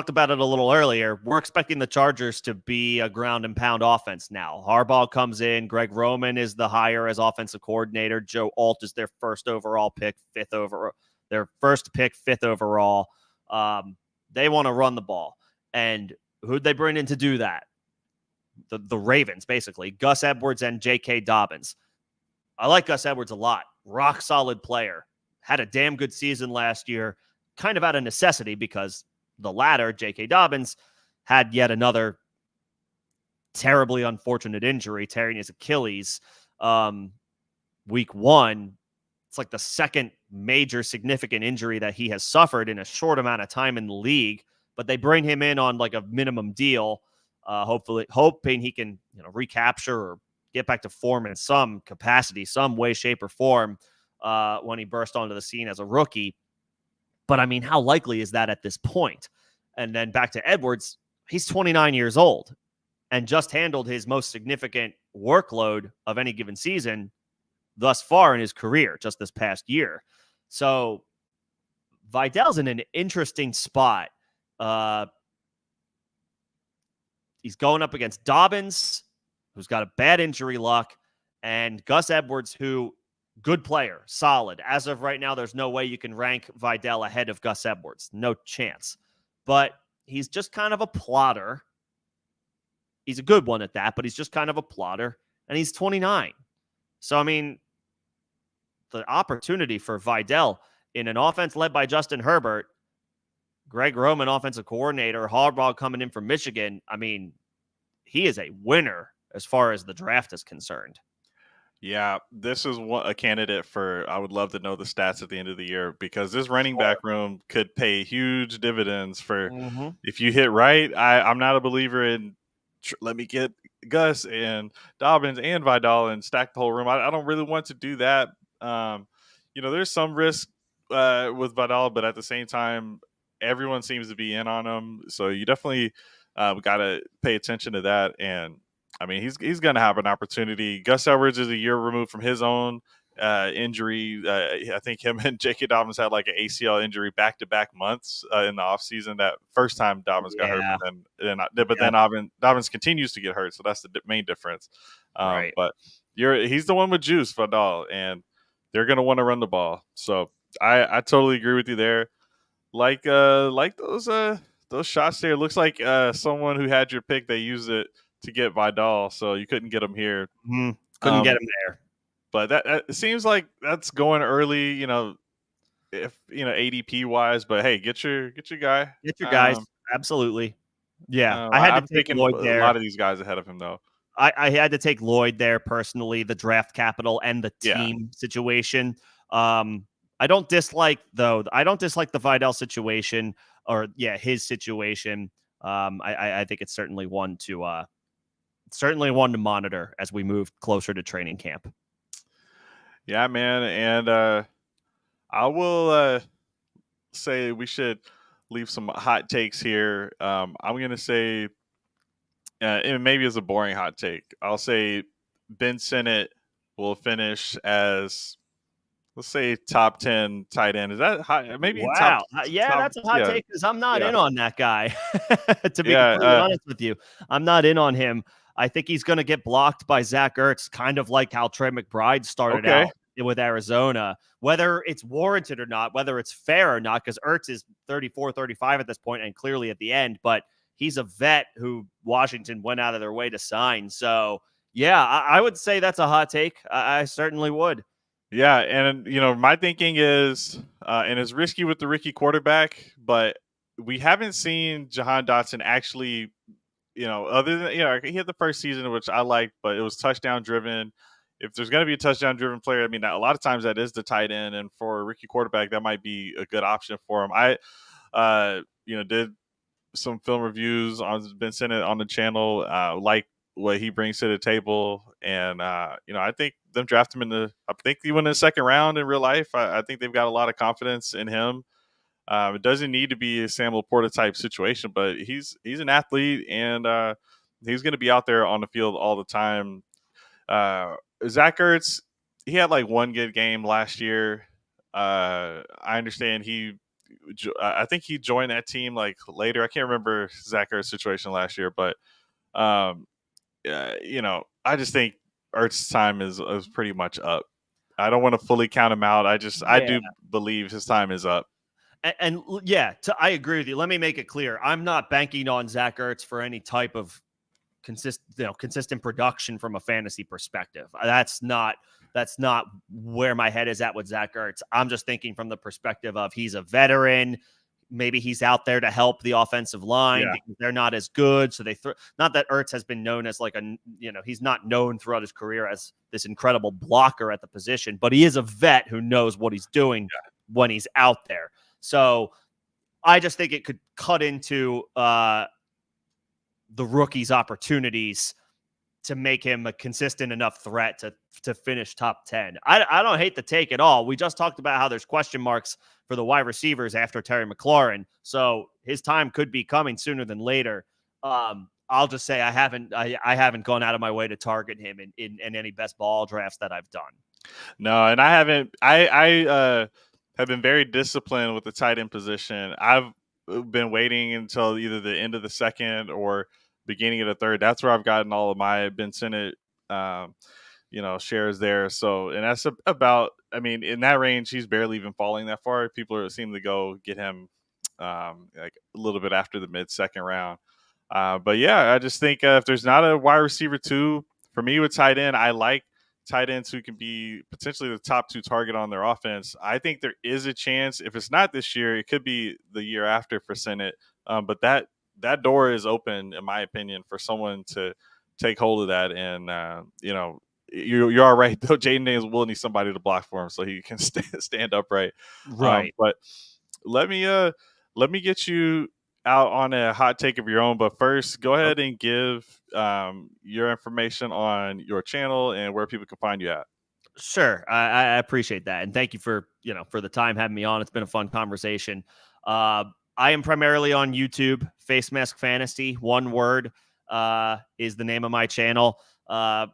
about it a little earlier. We're expecting the Chargers to be a ground and pound offense now. Harbaugh comes in. Greg Roman is the hire as offensive coordinator. Joe Alt is their first overall pick, 5th overall. Their first pick, 5th overall. They want to run the ball. And who'd they bring in to do that? The Ravens, basically. Gus Edwards and J.K. Dobbins. I like Gus Edwards a lot. Rock solid player. Had a damn good season last year. Kind of out of necessity, because the latter, J.K. Dobbins, had yet another terribly unfortunate injury, tearing his Achilles week 1. It's like the second major significant injury that he has suffered in a short amount of time in the league, but they bring him in on like a minimum deal, hopefully hoping he can recapture or get back to form in some capacity, some way, shape, or form when he burst onto the scene as a rookie. But I mean, how likely is that at this point? And then back to Edwards, he's 29 years old and just handled his most significant workload of any given season thus far in his career, just this past year. So Vidal's in an interesting spot. He's going up against Dobbins, who's got a bad injury luck, and Gus Edwards, who, good player, solid. As of right now, there's no way you can rank Vidal ahead of Gus Edwards. No chance. But he's just kind of a plotter. He's a good one at that, but he's just kind of a plotter. And he's 29. So, I mean, the opportunity for Vidal in an offense led by Justin Herbert, Greg Roman, offensive coordinator, Harbaugh coming in from Michigan, I mean, he is a winner as far as the draft is concerned. Yeah, this is a candidate for. I would love to know the stats at the end of the year because this running Sure. back room could pay huge dividends for Hmm. if you hit right. I'm not a believer in let me get Gus and Dobbins and Vidal and stack the whole room. I don't really want to do that. Um, there's some risk with Vidal, but at the same time, everyone seems to be in on him. So you definitely got to pay attention to that. And I mean, he's going to have an opportunity. Gus Edwards is a year removed from his own injury. I think him and J.K. Dobbins had like an ACL injury back to back months in the offseason. That first time Dobbins got hurt, Yeah. but then Dobbins continues to get hurt, so that's the main difference. Right. But he's the one with juice, Vidal, and they're going to want to run the ball. So I totally agree with you there. Like those shots there. It looks like someone who had your pick, they used it to get Vidal, so you couldn't get him here. Couldn't get Um, him there. but that it seems like that's going early. If ADP wise, but hey, get your guy. Get your guys. Absolutely. Yeah. I had to I'm take taking Lloyd a there. lot of these guys ahead of him, though. I had to take Lloyd there personally, the draft capital and the Yeah. team situation. I don't dislike the Vidal situation or his situation. I think it's certainly one to monitor as we move closer to training camp. Yeah, man. And I will say we should leave some hot takes here. I'm going to say, and maybe it's a boring hot take. I'll say Ben Sinnott will finish as, let's say, top 10 tight end. Is that high? Maybe top, Wow. Yeah, top, that's a hot yeah, take because I'm not yeah, in on that guy. To be yeah. completely honest with you, I'm not in on him. I think he's going to get blocked by Zach Ertz, kind of like how Trey McBride started Okay. out with Arizona. Whether it's warranted or not, whether it's fair or not, because Ertz is 34, 35 at this point and clearly at the end, but he's a vet who Washington went out of their way to sign. So, yeah, I would say that's a hot take. I certainly would. Yeah, and my thinking is, and it's risky with the rookie quarterback, but we haven't seen Jahan Dotson actually, other than he had the first season which I liked, but it was touchdown driven. If there's going to be a touchdown driven player, I mean, a lot of times that is the tight end, and for a rookie quarterback, that might be a good option for him. I, did some film reviews on Ben Sinnott on the channel, like what he brings to the table, and I think them draft him I think he went in the second round in real life. I think they've got a lot of confidence in him. It doesn't need to be a Sam Laporta type situation, but he's an athlete, and he's going to be out there on the field all the time. Zach Ertz, he had like one good game last year. I understand I think he joined that team like later. I can't remember Zach Ertz's situation last year, but um, I just think Ertz's time is pretty much up. I don't want to fully count him out. I Yeah. do believe his time is up. I agree with you. Let me make it clear. I'm not banking on Zach Ertz for any type of consistent production from a fantasy perspective. That's not where my head is at with Zach Ertz. I'm just thinking from the perspective of he's a veteran. Maybe he's out there to help the offensive line Yeah. because they're not as good. So not that Ertz has been known as he's not known throughout his career as this incredible blocker at the position, but he is a vet who knows what he's doing when he's out there. So I just think it could cut into the rookie's opportunities to make him a consistent enough threat to finish top 10. I don't hate the take at all. We just talked about how there's question marks for the wide receivers after Terry McLaurin. So his time could be coming sooner than later. I'll just say I haven't gone out of my way to target him in any best ball drafts that I've done. No, and I haven't. I have been very disciplined with the tight end position. I've been waiting until either the end of the second or beginning of the third. That's where I've gotten all of my Ben Sinnott, shares there. So, and that's about. I mean, in that range, he's barely even falling that far. People seem to go get him like a little bit after the mid-second round. But yeah, I just think if there's not a wide receiver two for me with tight end, I like tight ends who can be potentially the top two target on their offense. I think there is a chance. If it's not this year, it could be the year after for Sinnott. But that door is open, in my opinion, for someone to take hold of that. And you're all right though. Jaden Daniels will need somebody to block for him so he can stand upright. Right. But let me get you out on a hot take of your own. But first, go ahead and give your information on your channel and where people can find you at. Sure. I appreciate that. And thank you for, for the time having me on. It's been a fun conversation. I am primarily on YouTube. Face Mask Fantasy, one word, is the name of my channel. I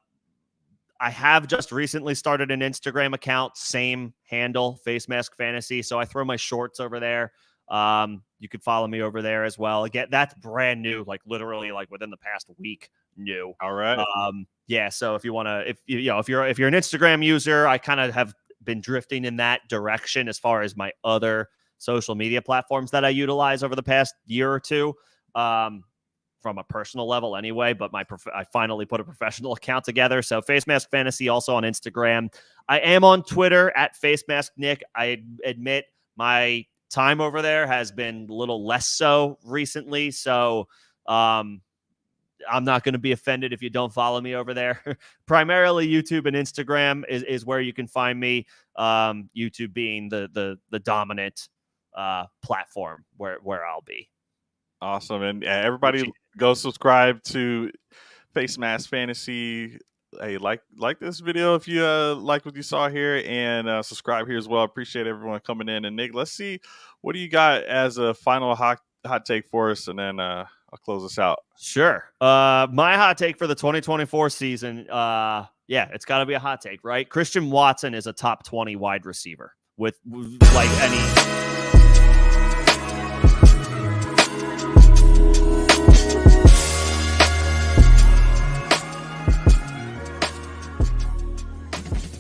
have just recently started an Instagram account, same handle, Face Mask Fantasy. So I throw my shorts over there. You could follow me over there as well. Again, that's brand new, like literally like within the past week new. All right. Yeah. So if you want to, if you're an Instagram user, I kind of have been drifting in that direction as far as my other social media platforms that I utilize over the past year or two. From a personal level anyway, but I finally put a professional account together. So Face Mask Fantasy also on Instagram. I am on Twitter at Face Mask Nick. I admit my time over there has been a little less so recently. So I'm not going to be offended if you don't follow me over there. Primarily YouTube and Instagram is where you can find me. YouTube being the dominant platform where I'll be. Awesome. And everybody go subscribe to Face Mask Fantasy. Hey, like this video if you like what you saw here, and subscribe here as well. Appreciate everyone coming in. And Nick, let's see, what do you got as a final hot take for us, and then I'll close this out. Sure. My hot take for the 2024 season, it's got to be a hot take, right? Christian Watson is a top 20 wide receiver with like any